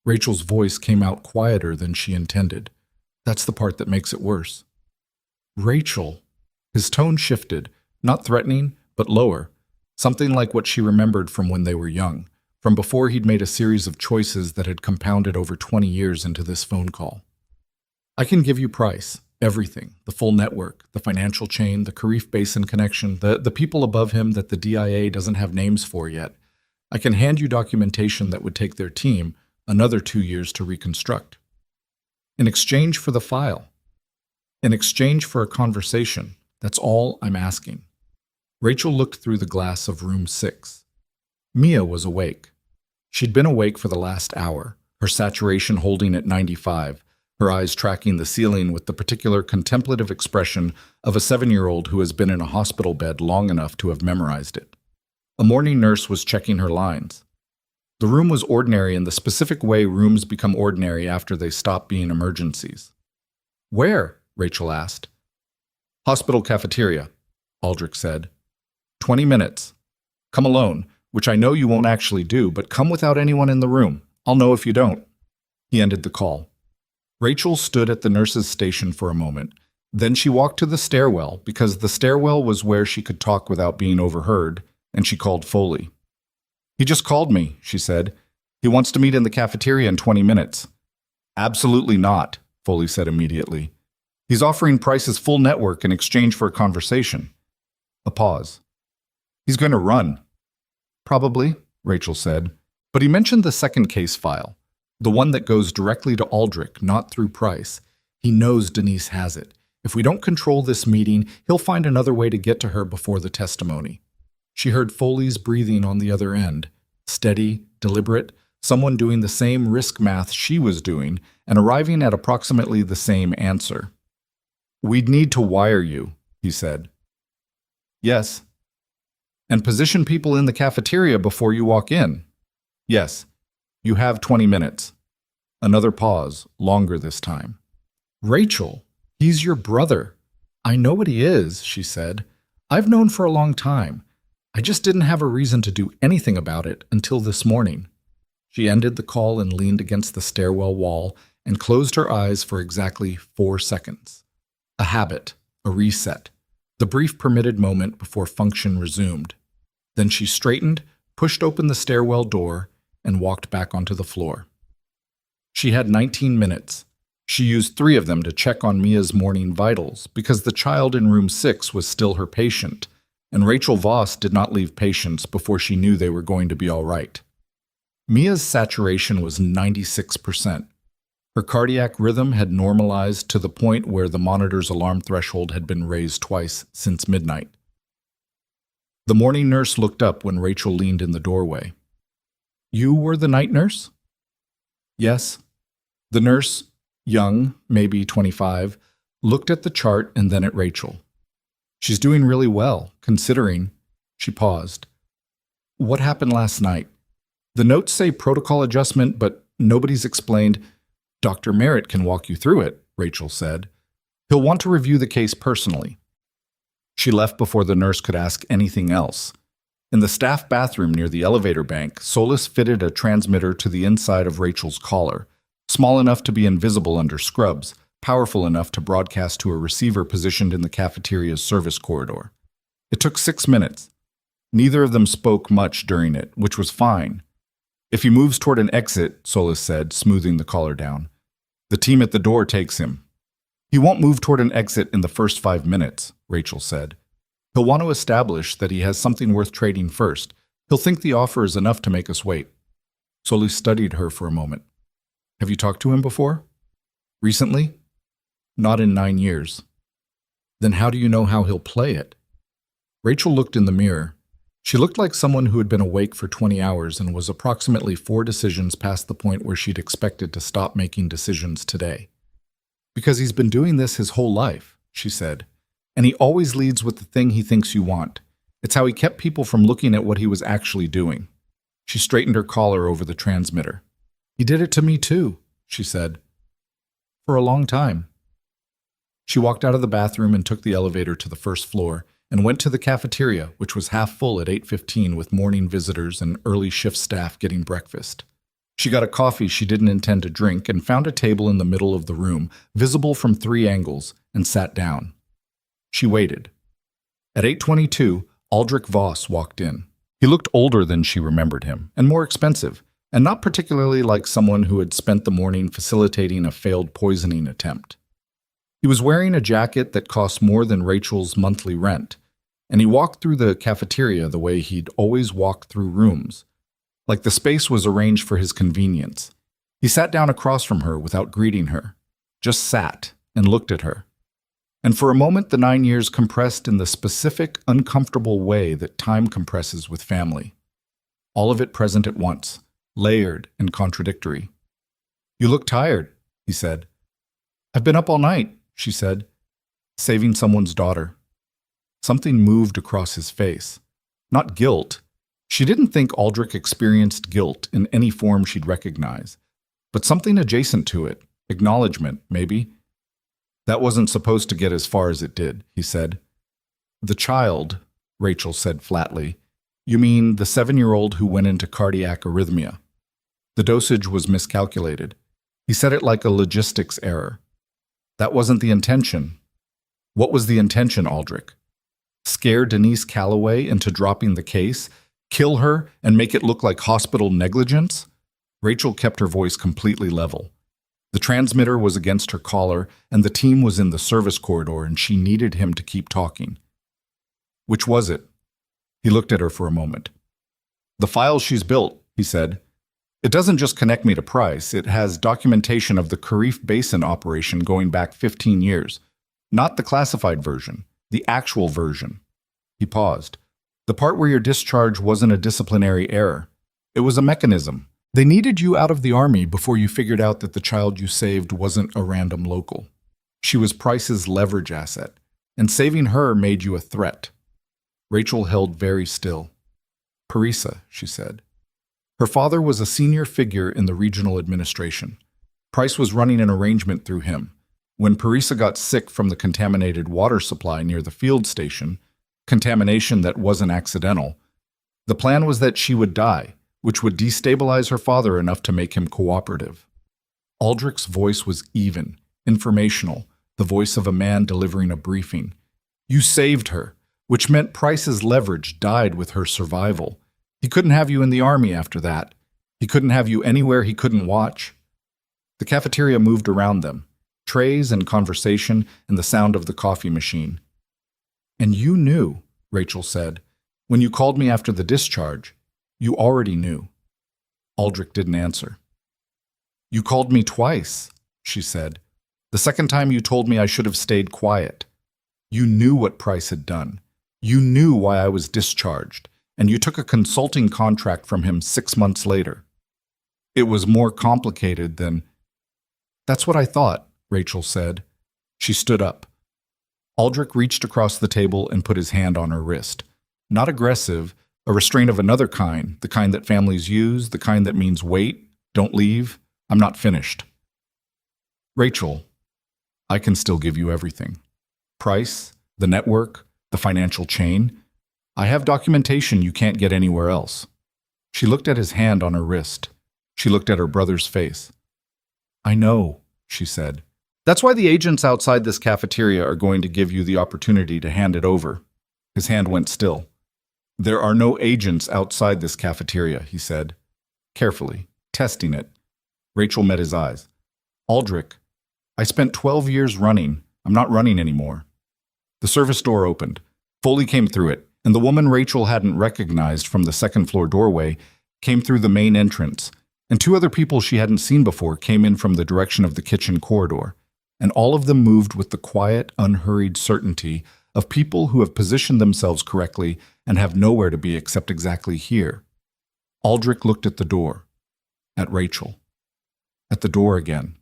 Rachel's voice came out quieter than she intended. That's the part that makes it worse. Rachel. His tone shifted, not threatening, but lower, something like what she remembered from when they were young, from before he'd made a series of choices that had compounded over 20 years into this phone call. I can give you price, everything, the full network, the financial chain, the Kharif Basin connection, the people above him that the DIA doesn't have names for yet. I can hand you documentation that would take their team, Another 2 years to reconstruct. In exchange for the file. In exchange for a conversation. That's all I'm asking. Rachel looked through the glass of room 6. Mia was awake. She'd been awake for the last hour, her saturation holding at 95, her eyes tracking the ceiling with the particular contemplative expression of a 7-year-old who has been in a hospital bed long enough to have memorized it. A morning nurse was checking her lines. The room was ordinary in the specific way rooms become ordinary after they stop being emergencies. "Where?" Rachel asked. "Hospital cafeteria," Aldrich said. 20 minutes. Come alone, which I know you won't actually do, but come without anyone in the room. I'll know if you don't." He ended the call. Rachel stood at the nurse's station for a moment. Then she walked to the stairwell, because the stairwell was where she could talk without being overheard, and she called Foley. "He just called me," she said. "He wants to meet in the cafeteria in 20 minutes. "Absolutely not," Foley said immediately. "He's offering Price's full network in exchange for a conversation." A pause. "He's going to run." "Probably," Rachel said. "But he mentioned the second case file, the one that goes directly to Aldrich, not through Price. He knows Denise has it. If we don't control this meeting, he'll find another way to get to her before the testimony." She heard Foley's breathing on the other end, steady, deliberate, someone doing the same risk math she was doing and arriving at approximately the same answer. "We'd need to wire you," he said. "Yes." "And position people in the cafeteria before you walk in." "Yes. You have 20 minutes. Another pause, longer this time. "Rachel, he's your brother." "I know what he is," she said. "I've known for a long time. I just didn't have a reason to do anything about it until this morning." She ended the call and leaned against the stairwell wall and closed her eyes for exactly 4 seconds. A habit, a reset, the brief permitted moment before function resumed. Then she straightened, pushed open the stairwell door, and walked back onto the floor. She had 19 minutes. She used 3 of them to check on Mia's morning vitals because the child in room 6 was still her patient, and Rachel Voss did not leave patients before she knew they were going to be all right. Mia's saturation was 96%. Her cardiac rhythm had normalized to the point where the monitor's alarm threshold had been raised twice since midnight. The morning nurse looked up when Rachel leaned in the doorway. "You were the night nurse?" "Yes." The nurse, young, maybe 25, looked at the chart and then at Rachel. "She's doing really well, considering." She paused. "What happened last night?" "The notes say protocol adjustment, but nobody's explained." "Dr. Merritt can walk you through it," Rachel said. "He'll want to review the case personally." She left before the nurse could ask anything else. In the staff bathroom near the elevator bank, Solis fitted a transmitter to the inside of Rachel's collar, small enough to be invisible under scrubs, powerful enough to broadcast to a receiver positioned in the cafeteria's service corridor. It took 6 minutes. Neither of them spoke much during it, which was fine. "If he moves toward an exit," Solis said, smoothing the collar down, "the team at the door takes him." "He won't move toward an exit in the first 5 minutes," Rachel said. "He'll want to establish that he has something worth trading first. He'll think the offer is enough to make us wait." Solis studied her for a moment. "Have you talked to him before?" "Recently?" "Not in 9 years." "Then how do you know how he'll play it?" Rachel looked in the mirror. She looked like someone who had been awake for 20 hours and was approximately 4 decisions past the point where she'd expected to stop making decisions today. "Because he's been doing this his whole life," she said. "And he always leads with the thing he thinks you want. It's how he kept people from looking at what he was actually doing." She straightened her collar over the transmitter. "He did it to me too," she said. "For a long time." She walked out of the bathroom and took the elevator to the first floor and went to the cafeteria, which was half full at 8:15 with morning visitors and early shift staff getting breakfast. She got a coffee she didn't intend to drink and found a table in the middle of the room, visible from 3 angles, and sat down. She waited. At 8:22, Aldrich Voss walked in. He looked older than she remembered him, and more expensive, and not particularly like someone who had spent the morning facilitating a failed poisoning attempt. He was wearing a jacket that cost more than Rachel's monthly rent, and he walked through the cafeteria the way he'd always walked through rooms, like the space was arranged for his convenience. He sat down across from her without greeting her, just sat and looked at her. And for a moment, the 9 years compressed in the specific, uncomfortable way that time compresses with family. All of it present at once, layered and contradictory. "You look tired," he said. "I've been up all night," she said, "saving someone's daughter." Something moved across his face. Not guilt. She didn't think Aldrich experienced guilt in any form she'd recognize, but something adjacent to it, acknowledgement, maybe. "That wasn't supposed to get as far as it did," he said. "The child," Rachel said flatly. "You mean the 7-year-old who went into cardiac arrhythmia. The dosage was miscalculated." He said it like a logistics error. "That wasn't the intention." "What was the intention, Aldrich? Scare Denise Calloway into dropping the case? Kill her and make it look like hospital negligence?" Rachel kept her voice completely level. The transmitter was against her collar, and the team was in the service corridor, and she needed him to keep talking. "Which was it?" He looked at her for a moment. "The file she's built," he said. "It doesn't just connect me to Price. It has documentation of the Kharif Basin operation going back 15 years. Not the classified version, the actual version." He paused. "The part where your discharge wasn't a disciplinary error. It was a mechanism. They needed you out of the army before you figured out that the child you saved wasn't a random local. She was Price's leverage asset, and saving her made you a threat." Rachel held very still. "Parisa," she said. Her father was a senior figure in the regional administration. Price was running an arrangement through him. When Parisa got sick from the contaminated water supply near the field station, contamination that wasn't accidental, the plan was that she would die, which would destabilize her father enough to make him cooperative. Aldrich's voice was even, informational, the voice of a man delivering a briefing. "You saved her, which meant Price's leverage died with her survival. He couldn't have you in the army after that. He couldn't have you anywhere he couldn't watch." The cafeteria moved around them, trays and conversation and the sound of the coffee machine. "And you knew," Rachel said. "When you called me after the discharge, you already knew." Aldrich didn't answer. "You called me twice," she said. "The second time you told me I should have stayed quiet. You knew what Price had done. You knew why I was discharged, and you took a consulting contract from him 6 months later. It was more complicated than—" "That's what I thought," Rachel said. She stood up. Aldrich reached across the table and put his hand on her wrist. Not aggressive, a restraint of another kind, the kind that families use, the kind that means wait, don't leave, I'm not finished. "Rachel, I can still give you everything. Price, the network, the financial chain. I have documentation you can't get anywhere else." She looked at his hand on her wrist. She looked at her brother's face. "I know," she said. "That's why the agents outside this cafeteria are going to give you the opportunity to hand it over." His hand went still. "There are no agents outside this cafeteria," he said, carefully, testing it. Rachel met his eyes. "Aldrich, I spent 12 years running. I'm not running anymore." The service door opened. Foley came through it, and the woman Rachel hadn't recognized from the second-floor doorway came through the main entrance, and 2 other people she hadn't seen before came in from the direction of the kitchen corridor, and all of them moved with the quiet, unhurried certainty of people who have positioned themselves correctly and have nowhere to be except exactly here. Aldrich looked at the door, at Rachel, at the door again,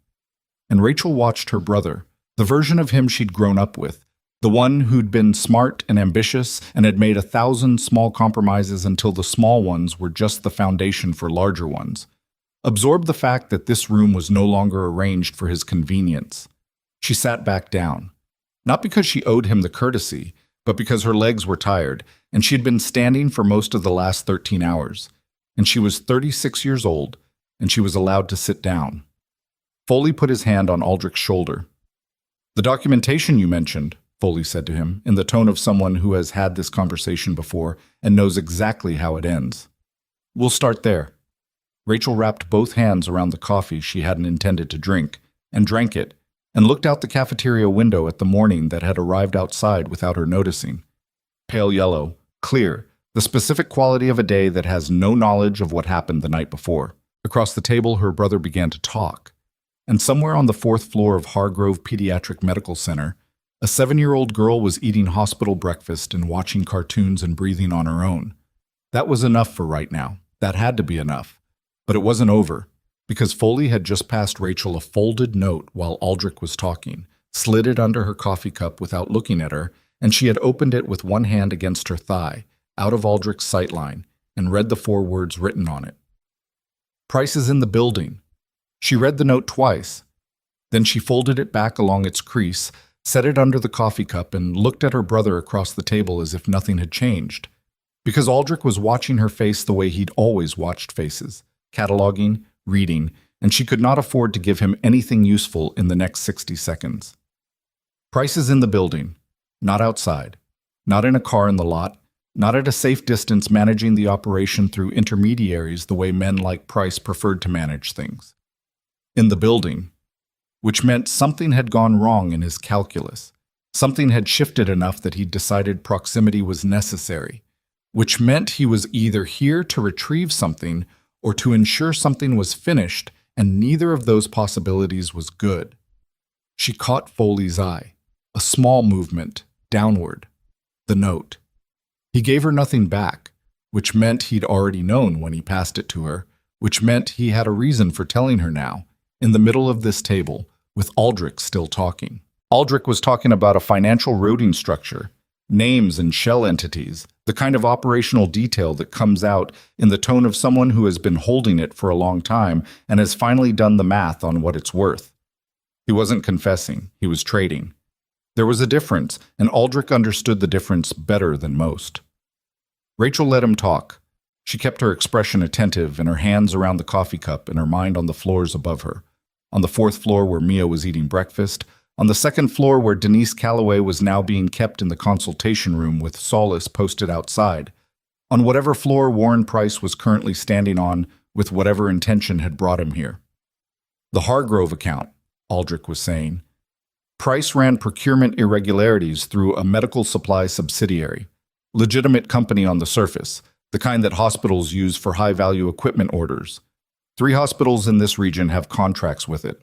and Rachel watched her brother, the version of him she'd grown up with, the one who'd been smart and ambitious and had made 1,000 small compromises until the small ones were just the foundation for larger ones, absorb the fact that this room was no longer arranged for his convenience. She sat back down, not because she owed him the courtesy, but because her legs were tired, and she had been standing for most of the last 13 hours, and she was 36 years old, and she was allowed to sit down. Foley put his hand on Aldrich's shoulder. "The documentation you mentioned," Foley said to him, in the tone of someone who has had this conversation before and knows exactly how it ends. "We'll start there." Rachel wrapped both hands around the coffee she hadn't intended to drink, and drank it, and looked out the cafeteria window at the morning that had arrived outside without her noticing. Pale yellow, clear, the specific quality of a day that has no knowledge of what happened the night before. Across the table, her brother began to talk. And somewhere on the fourth floor of Hargrove Pediatric Medical Center, a 7-year-old girl was eating hospital breakfast and watching cartoons and breathing on her own. That was enough for right now. That had to be enough. But it wasn't over, because Foley had just passed Rachel a folded note while Aldrich was talking, slid it under her coffee cup without looking at her, and she had opened it with one hand against her thigh, out of Aldrich's sightline, and read the 4 words written on it. "Price is in the building." She read the note twice. Then she folded it back along its crease, set it under the coffee cup, and looked at her brother across the table as if nothing had changed. Because Aldrich was watching her face the way he'd always watched faces, cataloging, reading, and she could not afford to give him anything useful in the next 60 seconds. Price is in the building, not outside, not in a car in the lot, not at a safe distance managing the operation through intermediaries the way men like Price preferred to manage things. In the building, which meant something had gone wrong in his calculus. Something had shifted enough that he'd decided proximity was necessary, which meant he was either here to retrieve something or to ensure something was finished, and neither of those possibilities was good. She caught Foley's eye, a small movement, downward. The note. He gave her nothing back, which meant he'd already known when he passed it to her, which meant he had a reason for telling her now, in the middle of this table, with Aldrich still talking. Aldrich was talking about a financial routing structure, names and shell entities, the kind of operational detail that comes out in the tone of someone who has been holding it for a long time and has finally done the math on what it's worth. He wasn't confessing, he was trading. There was a difference, and Aldrich understood the difference better than most. Rachel let him talk. She kept her expression attentive and her hands around the coffee cup and her mind on the floors above her. On the 4th floor where Mia was eating breakfast, on the 2nd floor where Denise Calloway was now being kept in the consultation room with Solace posted outside, on whatever floor Warren Price was currently standing on with whatever intention had brought him here. The Hargrove account, Aldrich was saying. Price ran procurement irregularities through a medical supply subsidiary, legitimate company on the surface, the kind that hospitals use for high-value equipment orders. 3 hospitals in this region have contracts with it.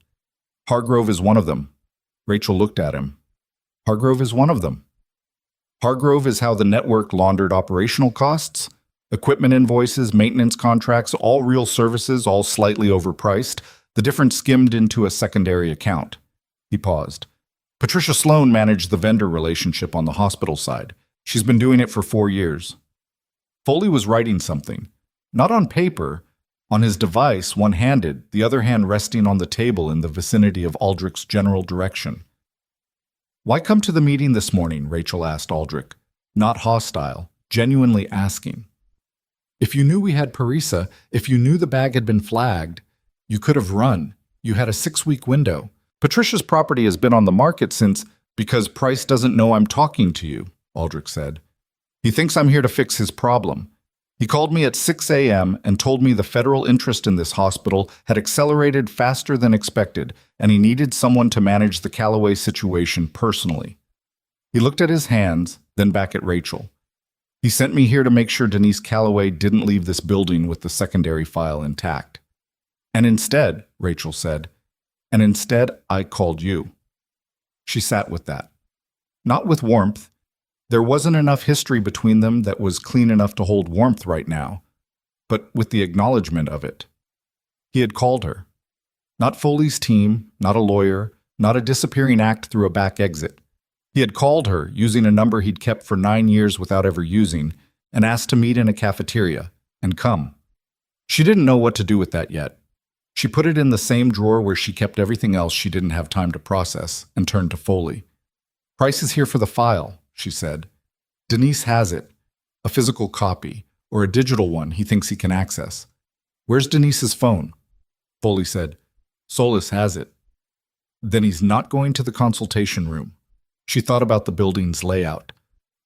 Hargrove is one of them. Rachel looked at him. Hargrove is one of them. Hargrove is how the network laundered operational costs, equipment invoices, maintenance contracts, all real services, all slightly overpriced, the difference skimmed into a secondary account. He paused. Patricia Sloan managed the vendor relationship on the hospital side. She's been doing it for 4 years. Foley was writing something, not on paper, on his device, one-handed, the other hand resting on the table in the vicinity of Aldrich's general direction. "Why come to the meeting this morning?" Rachel asked Aldrich, not hostile, genuinely asking. "If you knew we had Parisa, if you knew the bag had been flagged, you could have run. You had a 6-week window. Patricia's property has been on the market since, because Price doesn't know I'm talking to you," Aldrich said. "He thinks I'm here to fix his problem. He called me at 6 a.m. and told me the federal interest in this hospital had accelerated faster than expected, and he needed someone to manage the Calloway situation personally." He looked at his hands, then back at Rachel. "He sent me here to make sure Denise Calloway didn't leave this building with the secondary file intact. And instead," Rachel said, "and instead I called you." She sat with that. Not with warmth. There wasn't enough history between them that was clean enough to hold warmth right now, but with the acknowledgement of it. He had called her. Not Foley's team, not a lawyer, not a disappearing act through a back exit. He had called her, using a number he'd kept for 9 years without ever using, and asked to meet in a cafeteria, and come. She didn't know what to do with that yet. She put it in the same drawer where she kept everything else she didn't have time to process, and turned to Foley. "Price is here for the file," she said. "Denise has it, a physical copy, or a digital one he thinks he can access. Where's Denise's phone?" Foley said, "Solis has it." "Then he's not going to the consultation room." She thought about the building's layout.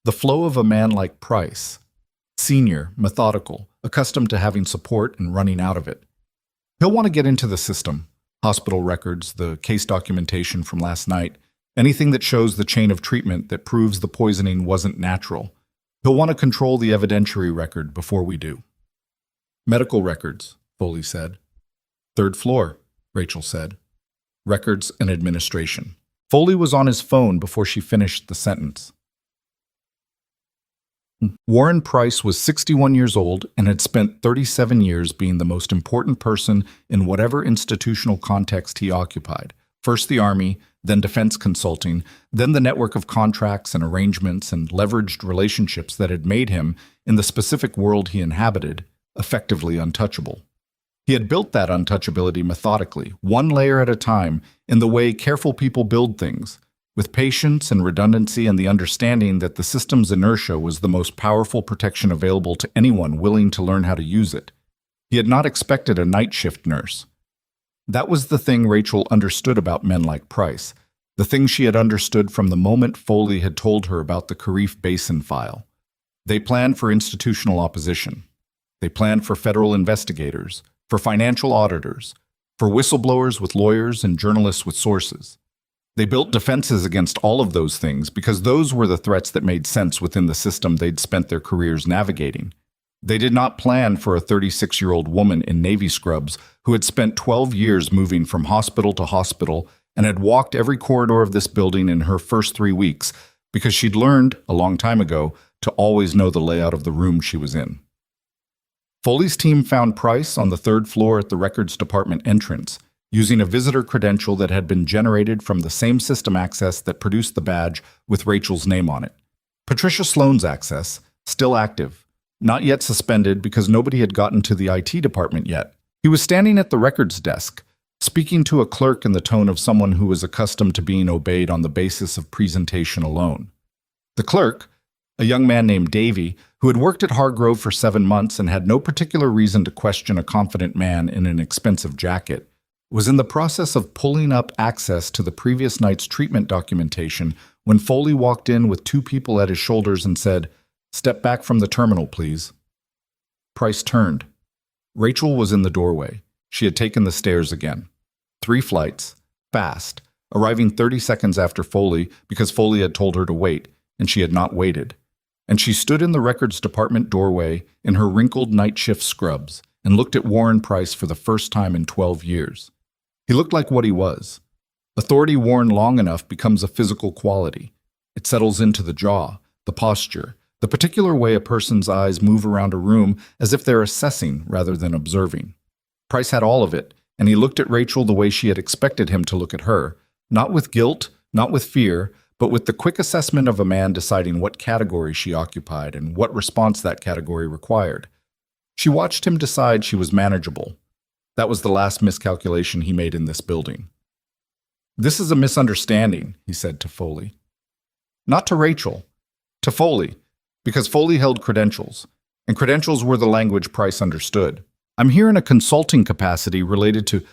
The flow of a man like Price, senior, methodical, accustomed to having support and running out of it. He'll want to get into the system, hospital records, the case documentation from last night, anything that shows the chain of treatment that proves the poisoning wasn't natural. He'll want to control the evidentiary record before we do. "Medical records," Foley said. Third floor, Rachel said. Records and administration. Foley was on his phone before she finished the sentence. Warren Price was 61 years old and had spent 37 years being the most important person in whatever institutional context he occupied. First the Army, then defense consulting, then the network of contracts and arrangements and leveraged relationships that had made him, in the specific world he inhabited, effectively untouchable. He had built that untouchability methodically, one layer at a time, in the way careful people build things, with patience and redundancy and the understanding that the system's inertia was the most powerful protection available to anyone willing to learn how to use it. He had not expected a night shift nurse. That was the thing Rachel understood about men like Price, the thing she had understood from the moment Foley had told her about the Kharif Basin file. They planned for institutional opposition. They planned for federal investigators, for financial auditors, for whistleblowers with lawyers and journalists with sources. They built defenses against all of those things because those were the threats that made sense within the system they'd spent their careers navigating. They did not plan for a 36-year-old woman in Navy scrubs who had spent 12 years moving from hospital to hospital and had walked every corridor of this building in her first 3 weeks because she'd learned, a long time ago, to always know the layout of the room she was in. Foley's team found Price on the third floor at the records department entrance, using a visitor credential that had been generated from the same system access that produced the badge with Rachel's name on it. Patricia Sloan's access, still active, not yet suspended because nobody had gotten to the IT department yet. He was standing at the records desk, speaking to a clerk in the tone of someone who was accustomed to being obeyed on the basis of presentation alone. The clerk, a young man named Davy, who had worked at Hargrove for 7 months and had no particular reason to question a confident man in an expensive jacket, was in the process of pulling up access to the previous night's treatment documentation when Foley walked in with 2 people at his shoulders and said, "Step back from the terminal, please." Price turned. Rachel was in the doorway. She had taken the stairs again. 3 flights, fast, arriving 30 seconds after Foley because Foley had told her to wait, and she had not waited. And she stood in the records department doorway in her wrinkled night shift scrubs and looked at Warren Price for the first time in 12 years. He looked like what he was. Authority worn long enough becomes a physical quality. It settles into the jaw, the posture, the particular way a person's eyes move around a room as if they're assessing rather than observing. Price had all of it, and he looked at Rachel the way she had expected him to look at her, not with guilt, not with fear, but with the quick assessment of a man deciding what category she occupied and what response that category required. She watched him decide she was manageable. That was the last miscalculation he made in this building. "This is a misunderstanding," he said to Foley. Not to Rachel, to Foley, because Foley held credentials, and credentials were the language Price understood. "I'm here in a consulting capacity related to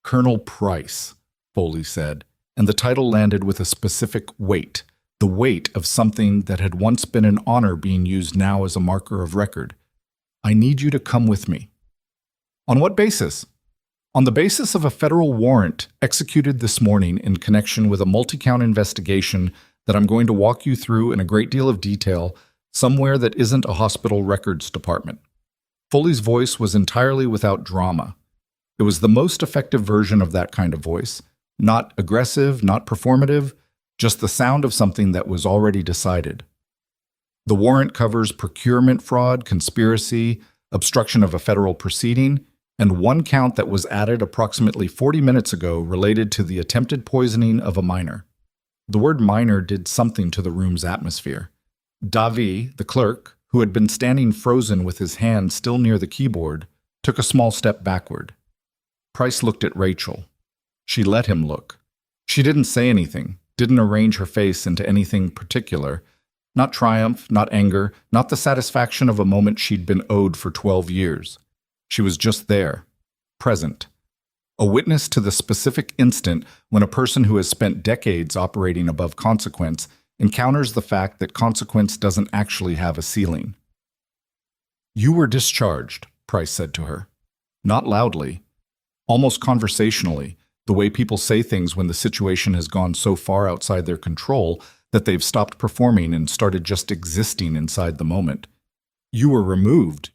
Colonel Price," Foley said, and the title landed with a specific weight, the weight of something that had once been an honor being used now as a marker of record. "I need you to come with me." "On what basis?" "On the basis of a federal warrant executed this morning in connection with a multi-count investigation that I'm going to walk you through in a great deal of detail somewhere that isn't a hospital records department." Foley's voice was entirely without drama. It was the most effective version of that kind of voice. Not aggressive, not performative, just the sound of something that was already decided. The warrant covers procurement fraud, conspiracy, obstruction of a federal proceeding, and one count that was added approximately 40 minutes ago related to the attempted poisoning of a minor. The word minor did something to the room's atmosphere. Davy, the clerk, who had been standing frozen with his hand still near the keyboard, took a small step backward. Price looked at Rachel. She let him look. She didn't say anything, didn't arrange her face into anything particular. Not triumph, not anger, not the satisfaction of a moment she'd been owed for 12 years. She was just there, present. A witness to the specific instant when a person who has spent decades operating above consequence encounters the fact that consequence doesn't actually have a ceiling. "You were discharged," Price said to her. Not loudly, almost conversationally, the way people say things when the situation has gone so far outside their control that they've stopped performing and started just existing inside the moment. "You were removed.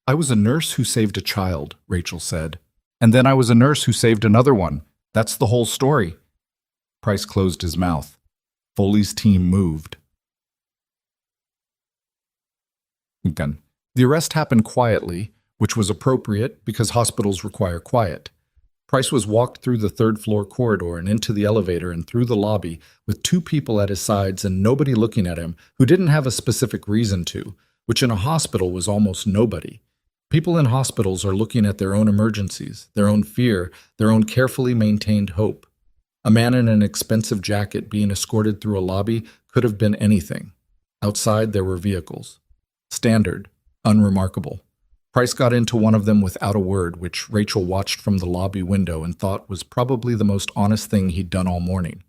I was a nurse who saved a child," Rachel said. And then I was a nurse who saved another one. That's the whole story. Price closed his mouth. Foley's team moved. Again. The arrest happened quietly, which was appropriate because hospitals require quiet. Price was walked through the third-floor corridor and into the elevator and through the lobby with two people at his sides and nobody looking at him who didn't have a specific reason to, which in a hospital was almost nobody. People in hospitals are looking at their own emergencies, their own fear, their own carefully maintained hope. A man in an expensive jacket being escorted through a lobby could have been anything. Outside there were vehicles. Standard, unremarkable. Price got into one of them without a word, which Rachel watched from the lobby window and thought was probably the most honest thing he'd done all morning.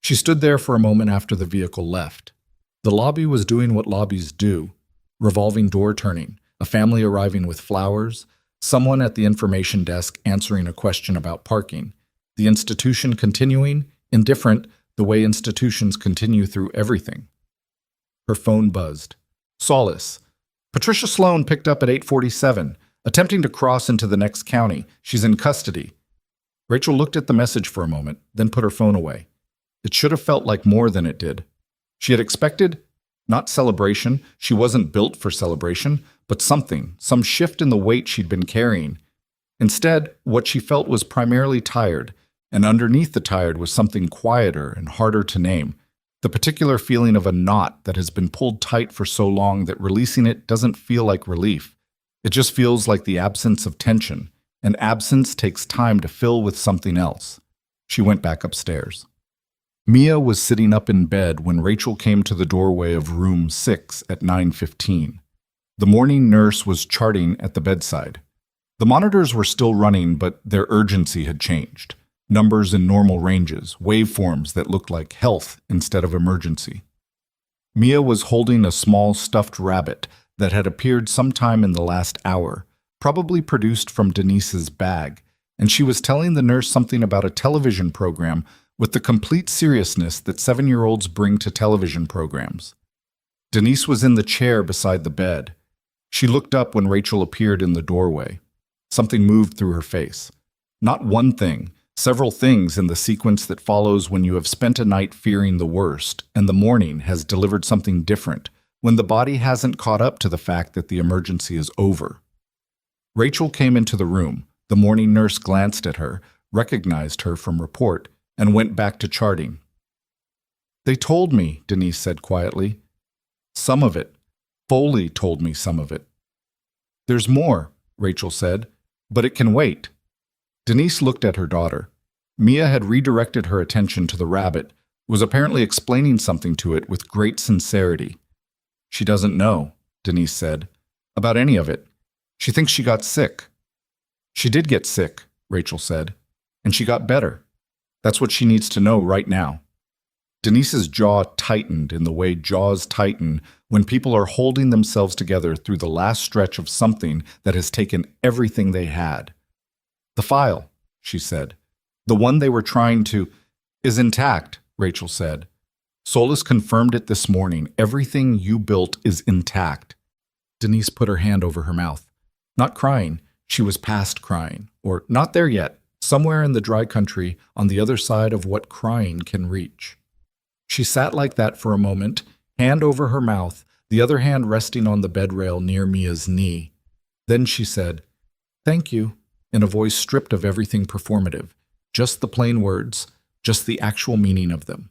She stood there for a moment after the vehicle left. The lobby was doing what lobbies do, revolving door turning, a family arriving with flowers, someone at the information desk answering a question about parking, the institution continuing, indifferent, the way institutions continue through everything. Her phone buzzed. Solace. Patricia Sloan picked up at 8:47, attempting to cross into the next county. She's in custody. Rachel looked at the message for a moment, then put her phone away. It should have felt like more than it did. She had expected, not celebration, she wasn't built for celebration, but something, some shift in the weight she'd been carrying. Instead, what she felt was primarily tired, and underneath the tired was something quieter and harder to name. The particular feeling of a knot that has been pulled tight for so long that releasing it doesn't feel like relief. It just feels like the absence of tension, and absence takes time to fill with something else. She went back upstairs. Mia was sitting up in bed when Rachel came to the doorway of room 6 at 9:15. The morning nurse was charting at the bedside. The monitors were still running, but their urgency had changed. Numbers in normal ranges, waveforms that looked like health instead of emergency. Mia was holding a small stuffed rabbit that had appeared sometime in the last hour, probably produced from Denise's bag, and she was telling the nurse something about a television program with the complete seriousness that 7-year-olds bring to television programs. Denise was in the chair beside the bed. She looked up when Rachel appeared in the doorway. Something moved through her face. Not one thing, several things in the sequence that follows when you have spent a night fearing the worst, and the morning has delivered something different, when the body hasn't caught up to the fact that the emergency is over. Rachel came into the room. The morning nurse glanced at her, recognized her from report, and went back to charting. "They told me," Denise said quietly. "Some of it. Foley told me some of it." "There's more," Rachel said, "but it can wait." Denise looked at her daughter. Mia had redirected her attention to the rabbit, was apparently explaining something to it with great sincerity. "She doesn't know," Denise said, "about any of it. She thinks she got sick." "She did get sick," Rachel said, "and she got better. That's what she needs to know right now." Denise's jaw tightened in the way jaws tighten when people are holding themselves together through the last stretch of something that has taken everything they had. "The file," she said. "The one they were trying to—" "Is intact," Rachel said. "Solis confirmed it this morning. Everything you built is intact." Denise put her hand over her mouth. Not crying. She was past crying. Or not there yet. Somewhere in the dry country on the other side of what crying can reach. She sat like that for a moment, hand over her mouth, the other hand resting on the bed rail near Mia's knee. Then she said, "Thank you," in a voice stripped of everything performative, just the plain words, just the actual meaning of them.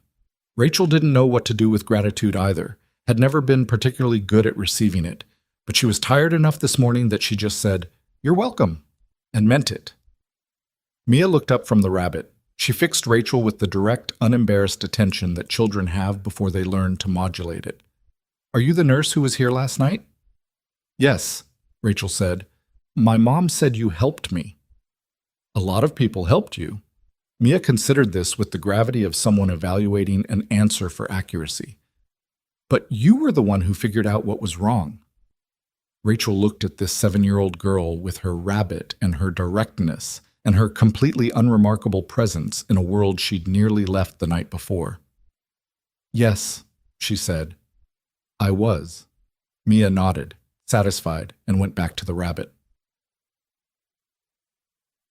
Rachel didn't know what to do with gratitude either, had never been particularly good at receiving it, but she was tired enough this morning that she just said, "You're welcome," and meant it. Mia looked up from the rabbit. She fixed Rachel with the direct, unembarrassed attention that children have before they learn to modulate it. "Are you the nurse who was here last night?" "Yes," Rachel said. "My mom said you helped me." "A lot of people helped you." Mia considered this with the gravity of someone evaluating an answer for accuracy. "But you were the one who figured out what was wrong." Rachel looked at this 7-year-old girl with her rabbit and her directness and her completely unremarkable presence in a world she'd nearly left the night before. "Yes," she said. "I was." Mia nodded, satisfied, and went back to the rabbit.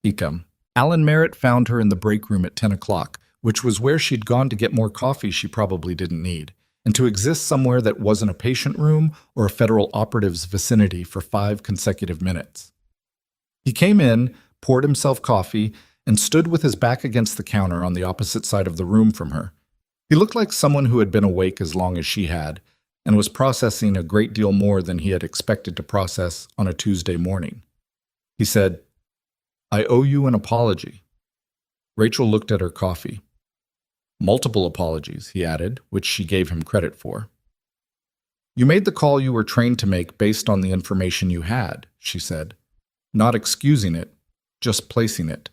Ecom. Alan Merritt found her in the break room at 10 o'clock, which was where she'd gone to get more coffee she probably didn't need, and to exist somewhere that wasn't a patient room or a federal operative's vicinity for 5 consecutive minutes. He came in, poured himself coffee, and stood with his back against the counter on the opposite side of the room from her. He looked like someone who had been awake as long as she had, and was processing a great deal more than he had expected to process on a Tuesday morning. He said, "I owe you an apology." Rachel looked at her coffee. "Multiple apologies," he added, which she gave him credit for. "You made the call you were trained to make based on the information you had," she said, not excusing it, just placing it.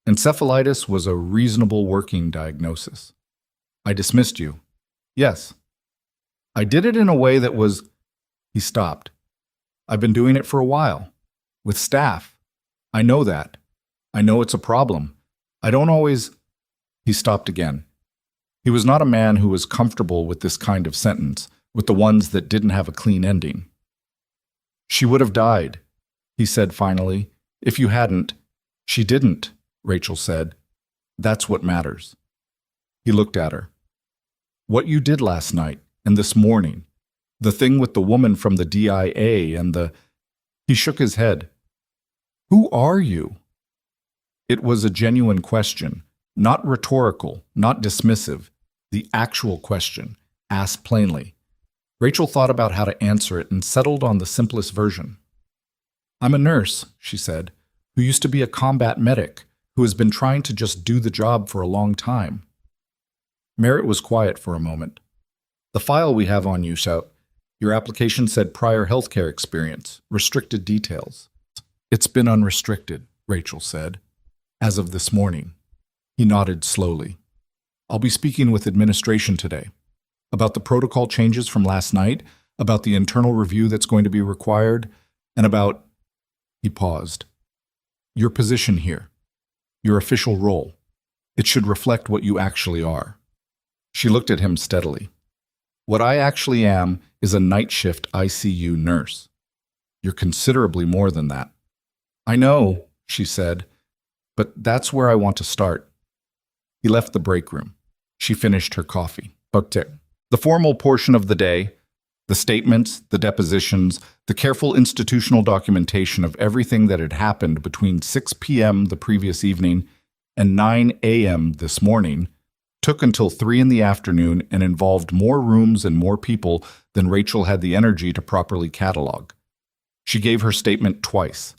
Encephalitis was a reasonable working diagnosis. "I dismissed you." "Yes." "I did it in a way that was—" He stopped. "I've been doing it for a while. With staff. I know that. I know it's a problem. I don't always—" He stopped again. He was not a man who was comfortable with this kind of sentence, with the ones that didn't have a clean ending. "She would have died," he said finally. "If you hadn't—" "She didn't," Rachel said. "That's what matters." He looked at her. "What you did last night and this morning, the thing with the woman from the DIA and the—" He shook his head. "Who are you?" It was a genuine question, not rhetorical, not dismissive, the actual question, asked plainly. Rachel thought about how to answer it and settled on the simplest version. "I'm a nurse," she said, "who used to be a combat medic, who has been trying to just do the job for a long time." Merritt was quiet for a moment. "The file we have on you, your application said prior healthcare experience, restricted details." "It's been unrestricted," Rachel said, "as of this morning." He nodded slowly. "I'll be speaking with administration today. About the protocol changes from last night, about the internal review that's going to be required, and about—" He paused. "Your position here. Your official role. It should reflect what you actually are." She looked at him steadily. "What I actually am is a night shift ICU nurse. You're considerably more than that." "I know," she said, "but that's where I want to start." He left the break room. She finished her coffee. The formal portion of the day, the statements, the depositions, the careful institutional documentation of everything that had happened between 6 p.m. the previous evening and 9 a.m. this morning, took until 3 in the afternoon and involved more rooms and more people than Rachel had the energy to properly catalog. She gave her statement twice.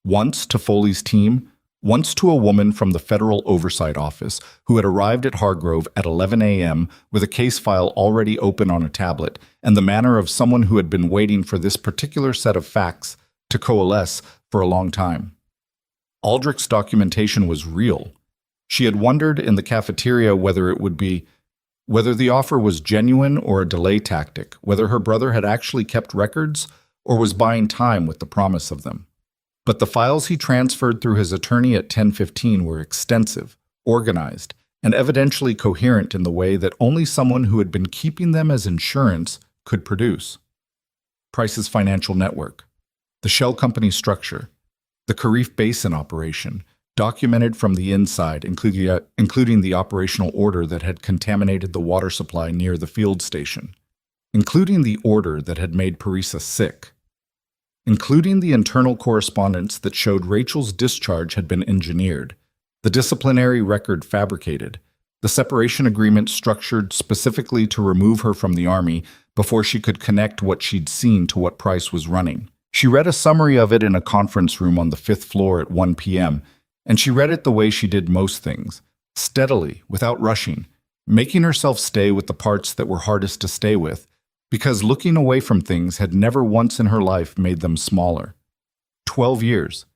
Once to Foley's team, once to a woman from the Federal Oversight Office who had arrived at Hargrove at 11 a.m. with a case file already open on a tablet and the manner of someone who had been waiting for this particular set of facts to coalesce for a long time. Aldrich's documentation was real. She had wondered in the cafeteria whether the offer was genuine or a delay tactic, whether her brother had actually kept records or was buying time with the promise of them. But the files he transferred through his attorney at 10:15 were extensive, organized, and evidently coherent in the way that only someone who had been keeping them as insurance could produce. Price's financial network, the shell company structure, the Kharif Basin operation, documented from the inside, including the operational order that had contaminated the water supply near the field station, including the order that had made Parisa sick, including the internal correspondence that showed Rachel's discharge had been engineered, the disciplinary record fabricated, the separation agreement structured specifically to remove her from the Army before she could connect what she'd seen to what Price was running. She read a summary of it in a conference room on the 5th floor at 1 p.m., and she read it the way she did most things, steadily, without rushing, making herself stay with the parts that were hardest to stay with, because looking away from things had never once in her life made them smaller. 12 years.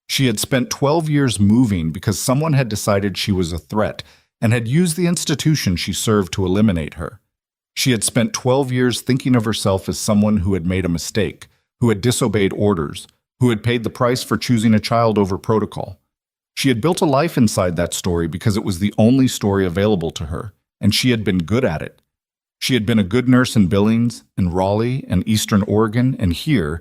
She had spent 12 years moving because someone had decided she was a threat and had used the institution she served to eliminate her. She had spent 12 years thinking of herself as someone who had made a mistake, who had disobeyed orders, who had paid the price for choosing a child over protocol. She had built a life inside that story because it was the only story available to her, and she had been good at it. She had been a good nurse in Billings, in Raleigh, and Eastern Oregon, and here,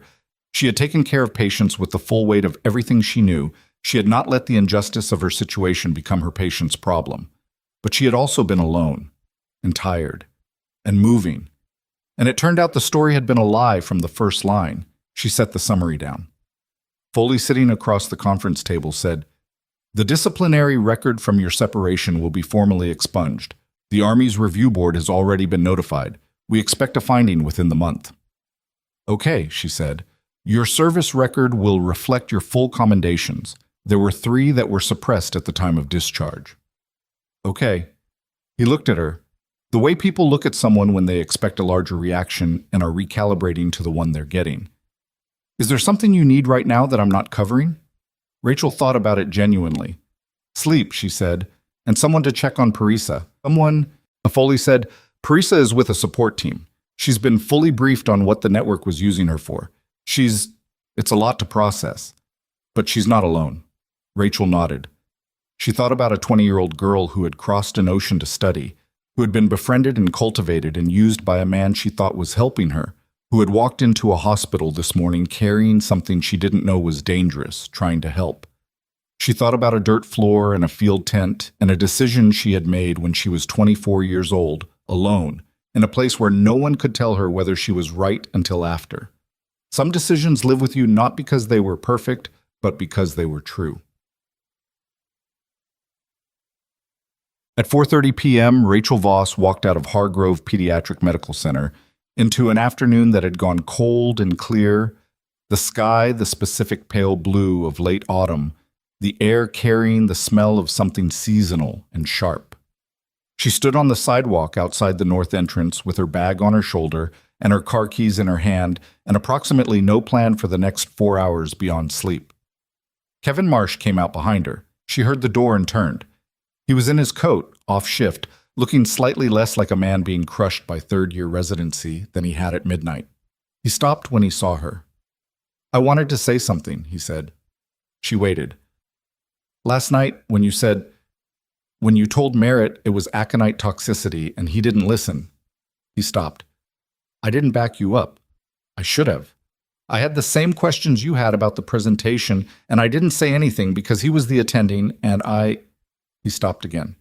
she had taken care of patients with the full weight of everything she knew, She had not let the injustice of her situation become her patient's problem, but she had also been alone, and tired, and moving. And it turned out the story had been a lie from the first line. She set the summary down. Foley, sitting across the conference table, said, "The disciplinary record from your separation will be formally expunged. The Army's review board has already been notified. We expect a finding within the month." "Okay," she said. "Your service record will reflect your full commendations. There were 3 that were suppressed at the time of discharge." "Okay." He looked at her. The way people look at someone when they expect a larger reaction and are recalibrating to the one they're getting. "Is there something you need right now that I'm not covering?" Rachel thought about it genuinely. "Sleep," she said, "and someone to check on Parisa." Foley said, "Parisa is with a support team. She's been fully briefed on what the network was using her for. It's a lot to process. But she's not alone." Rachel nodded. She thought about a 20-year-old girl who had crossed an ocean to study, who had been befriended and cultivated and used by a man she thought was helping her, who had walked into a hospital this morning carrying something she didn't know was dangerous, trying to help. She thought about a dirt floor and a field tent and a decision she had made when she was 24 years old, alone, in a place where no one could tell her whether she was right until after. Some decisions live with you not because they were perfect, but because they were true. At 4:30 p.m., Rachel Voss walked out of Hargrove Pediatric Medical Center into an afternoon that had gone cold and clear, the sky the specific pale blue of late autumn, the air carrying the smell of something seasonal and sharp. She stood on the sidewalk outside the north entrance with her bag on her shoulder and her car keys in her hand and approximately no plan for the next 4 hours beyond sleep. Kevin Marsh came out behind her. She heard the door and turned. He was in his coat, off shift, looking slightly less like a man being crushed by third-year residency than he had at midnight. He stopped when he saw her. "I wanted to say something," he said. She waited. "Last night, when you told Merritt it was aconite toxicity and he didn't listen." He stopped. "I didn't back you up. I should have. I had the same questions you had about the presentation, and I didn't say anything because he was the attending, and He stopped again.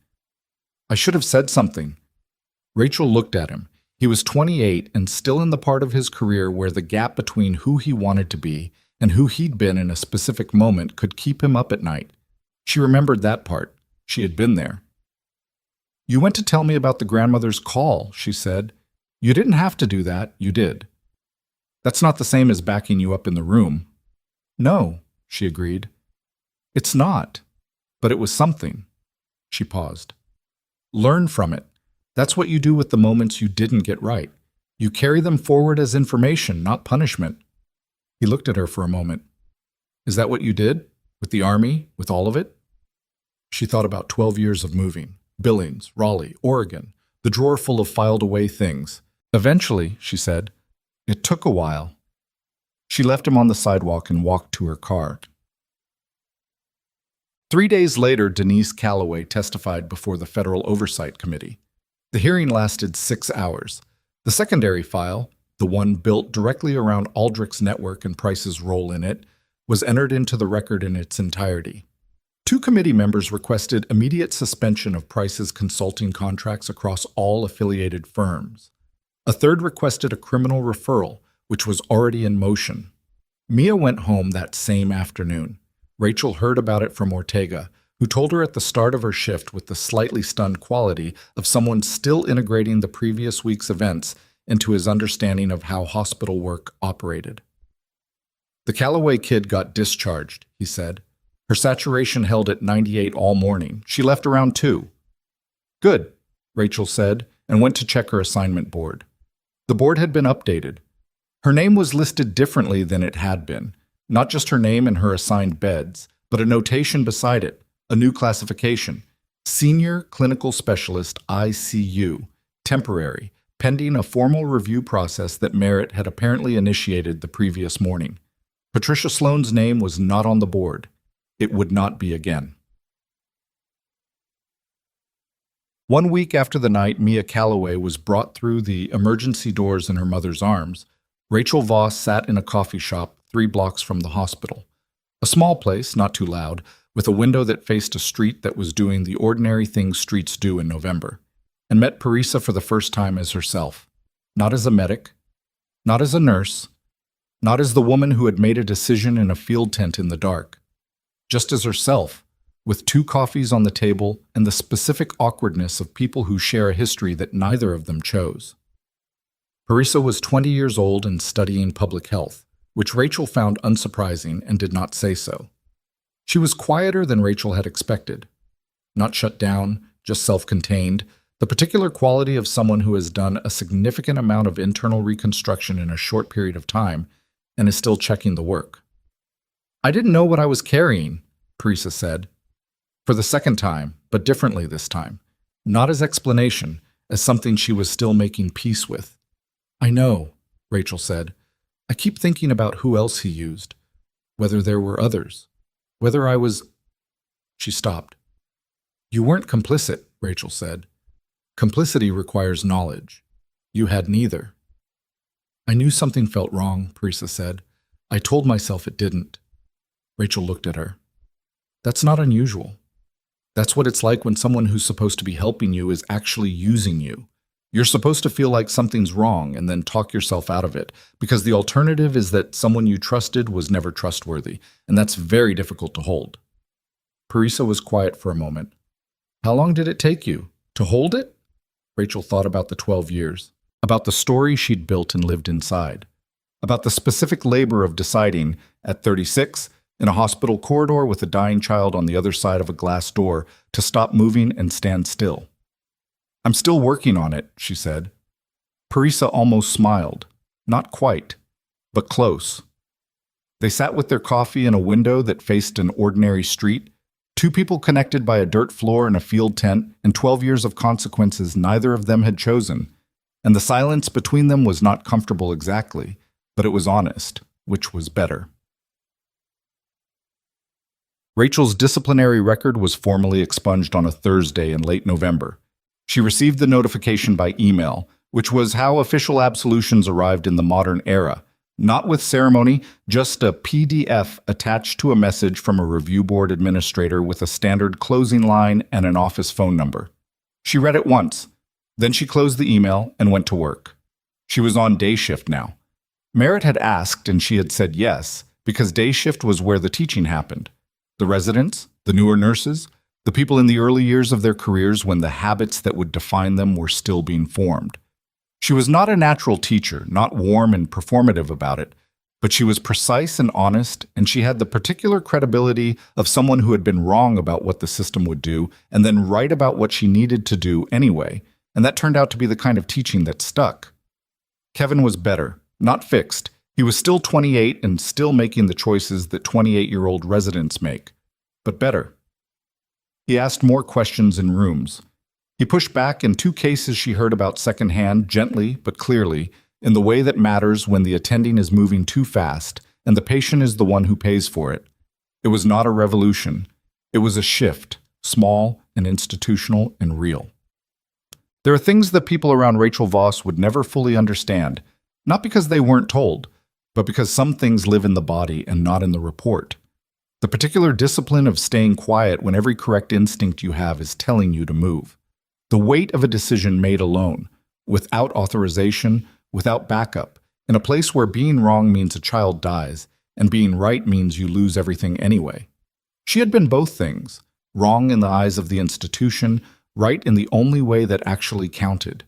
"I should have said something." Rachel looked at him. He was 28 and still in the part of his career where the gap between who he wanted to be and who he'd been in a specific moment could keep him up at night. She remembered that part. She had been there. "You went to tell me about the grandmother's call," she said. "You didn't have to do that. You did." "That's not the same as backing you up in the room." "No," she agreed. "It's not. But it was something." She paused. "Learn from it. That's what you do with the moments you didn't get right. You carry them forward as information, not punishment." He looked at her for a moment. "Is that what you did? With the Army? With all of it?" She thought about 12 years of moving. Billings, Raleigh, Oregon, the drawer full of filed-away things. "Eventually," she said. "It took a while." She left him on the sidewalk and walked to her car. 3 days later, Denise Calloway testified before the Federal Oversight Committee. The hearing lasted 6 hours. The secondary file, the one built directly around Aldrich's network and Price's role in it, was entered into the record in its entirety. 2 committee members requested immediate suspension of Price's consulting contracts across all affiliated firms. A third requested a criminal referral, which was already in motion. Mia went home that same afternoon. Rachel heard about it from Ortega, who told her at the start of her shift with the slightly stunned quality of someone still integrating the previous week's events into his understanding of how hospital work operated. "The Calloway kid got discharged," he said. "Her saturation held at 98 all morning. She left around 2. "Good," Rachel said, and went to check her assignment board. The board had been updated. Her name was listed differently than it had been. Not just her name and her assigned beds, but a notation beside it, a new classification. Senior Clinical Specialist ICU, temporary, pending a formal review process that Merritt had apparently initiated the previous morning. Patricia Sloan's name was not on the board. It would not be again. 1 week after the night Mia Calloway was brought through the emergency doors in her mother's arms, Rachel Voss sat in a coffee shop 3 blocks from the hospital. A small place, not too loud, with a window that faced a street that was doing the ordinary things streets do in November, and met Parisa for the first time as herself. Not as a medic, not as a nurse, not as the woman who had made a decision in a field tent in the dark. Just as herself, with 2 coffees on the table and the specific awkwardness of people who share a history that neither of them chose. Parisa was 20 years old and studying public health, which Rachel found unsurprising and did not say so. She was quieter than Rachel had expected. Not shut down, just self-contained, the particular quality of someone who has done a significant amount of internal reconstruction in a short period of time and is still checking the work. "I didn't know what I was carrying," Parisa said. For the second time, but differently this time. Not as explanation, as something she was still making peace with. "I know," Rachel said. "I keep thinking about who else he used. Whether there were others. Whether I was—" She stopped. "You weren't complicit," Rachel said. "Complicity requires knowledge. You had neither." "I knew something felt wrong," Parisa said. "I told myself it didn't." Rachel looked at her. "That's not unusual. That's what it's like when someone who's supposed to be helping you is actually using you. You're supposed to feel like something's wrong and then talk yourself out of it, because the alternative is that someone you trusted was never trustworthy, and that's very difficult to hold." Parisa was quiet for a moment. "How long did it take you? To hold it?" Rachel thought about the 12 years, about the story she'd built and lived inside, about the specific labor of deciding, at 36, in a hospital corridor with a dying child on the other side of a glass door, to stop moving and stand still. "I'm still working on it," she said. Parisa almost smiled. Not quite, but close. They sat with their coffee in a window that faced an ordinary street, 2 people connected by a dirt floor in a field tent, and 12 years of consequences neither of them had chosen. And the silence between them was not comfortable exactly, but it was honest, which was better. Rachel's disciplinary record was formally expunged on a Thursday in late November. She received the notification by email, which was how official absolutions arrived in the modern era. Not with ceremony, just a PDF attached to a message from a review board administrator with a standard closing line and an office phone number. She read it once. Then she closed the email and went to work. She was on day shift now. Merritt had asked and she had said yes, because day shift was where the teaching happened. The residents, the newer nurses, the people in the early years of their careers when the habits that would define them were still being formed. She was not a natural teacher, not warm and performative about it, but she was precise and honest, and she had the particular credibility of someone who had been wrong about what the system would do and then right about what she needed to do anyway, and that turned out to be the kind of teaching that stuck. Kevin was better, not fixed. He was still 28 and still making the choices that 28-year-old residents make, but better. He asked more questions in rooms. He pushed back in 2 cases she heard about secondhand, gently but clearly, in the way that matters when the attending is moving too fast and the patient is the one who pays for it. It was not a revolution. It was a shift, small and institutional and real. There are things that people around Rachel Voss would never fully understand, not because they weren't told, but because some things live in the body and not in the report. The particular discipline of staying quiet when every correct instinct you have is telling you to move. The weight of a decision made alone, without authorization, without backup, in a place where being wrong means a child dies, and being right means you lose everything anyway. She had been both things, wrong in the eyes of the institution, right in the only way that actually counted.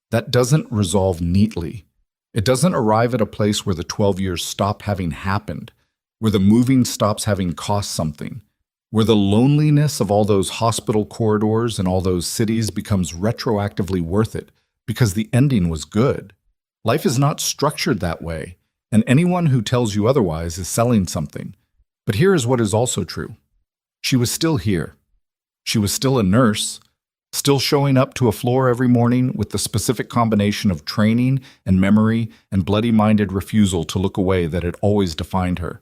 That doesn't resolve neatly. It doesn't arrive at a place where the 12 years stop having happened, where the moving stops having cost something, where the loneliness of all those hospital corridors and all those cities becomes retroactively worth it because the ending was good. Life is not structured that way, and anyone who tells you otherwise is selling something. But here is what is also true. She was still here. She was still a nurse, still showing up to a floor every morning with the specific combination of training and memory and bloody-minded refusal to look away that had always defined her.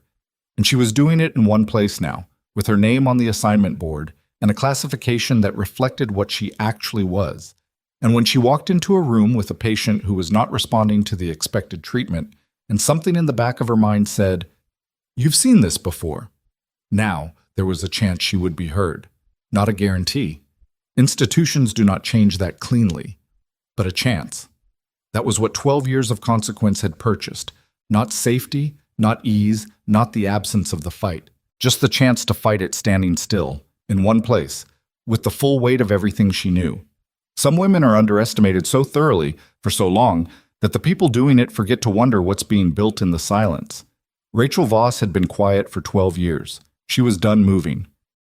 And she was doing it in one place now, with her name on the assignment board and a classification that reflected what she actually was. And when she walked into a room with a patient who was not responding to the expected treatment, and something in the back of her mind said, "You've seen this before. Now, there was a chance she would be heard. Not a guarantee. Institutions do not change that cleanly, but a chance. That was what 12 years of consequence had purchased. Not safety, not ease, not the absence of the fight. Just the chance to fight it standing still, in one place, with the full weight of everything she knew. Some women are underestimated so thoroughly, for so long, that the people doing it forget to wonder what's being built in the silence. Rachel Voss had been quiet for 12 years. She was done moving.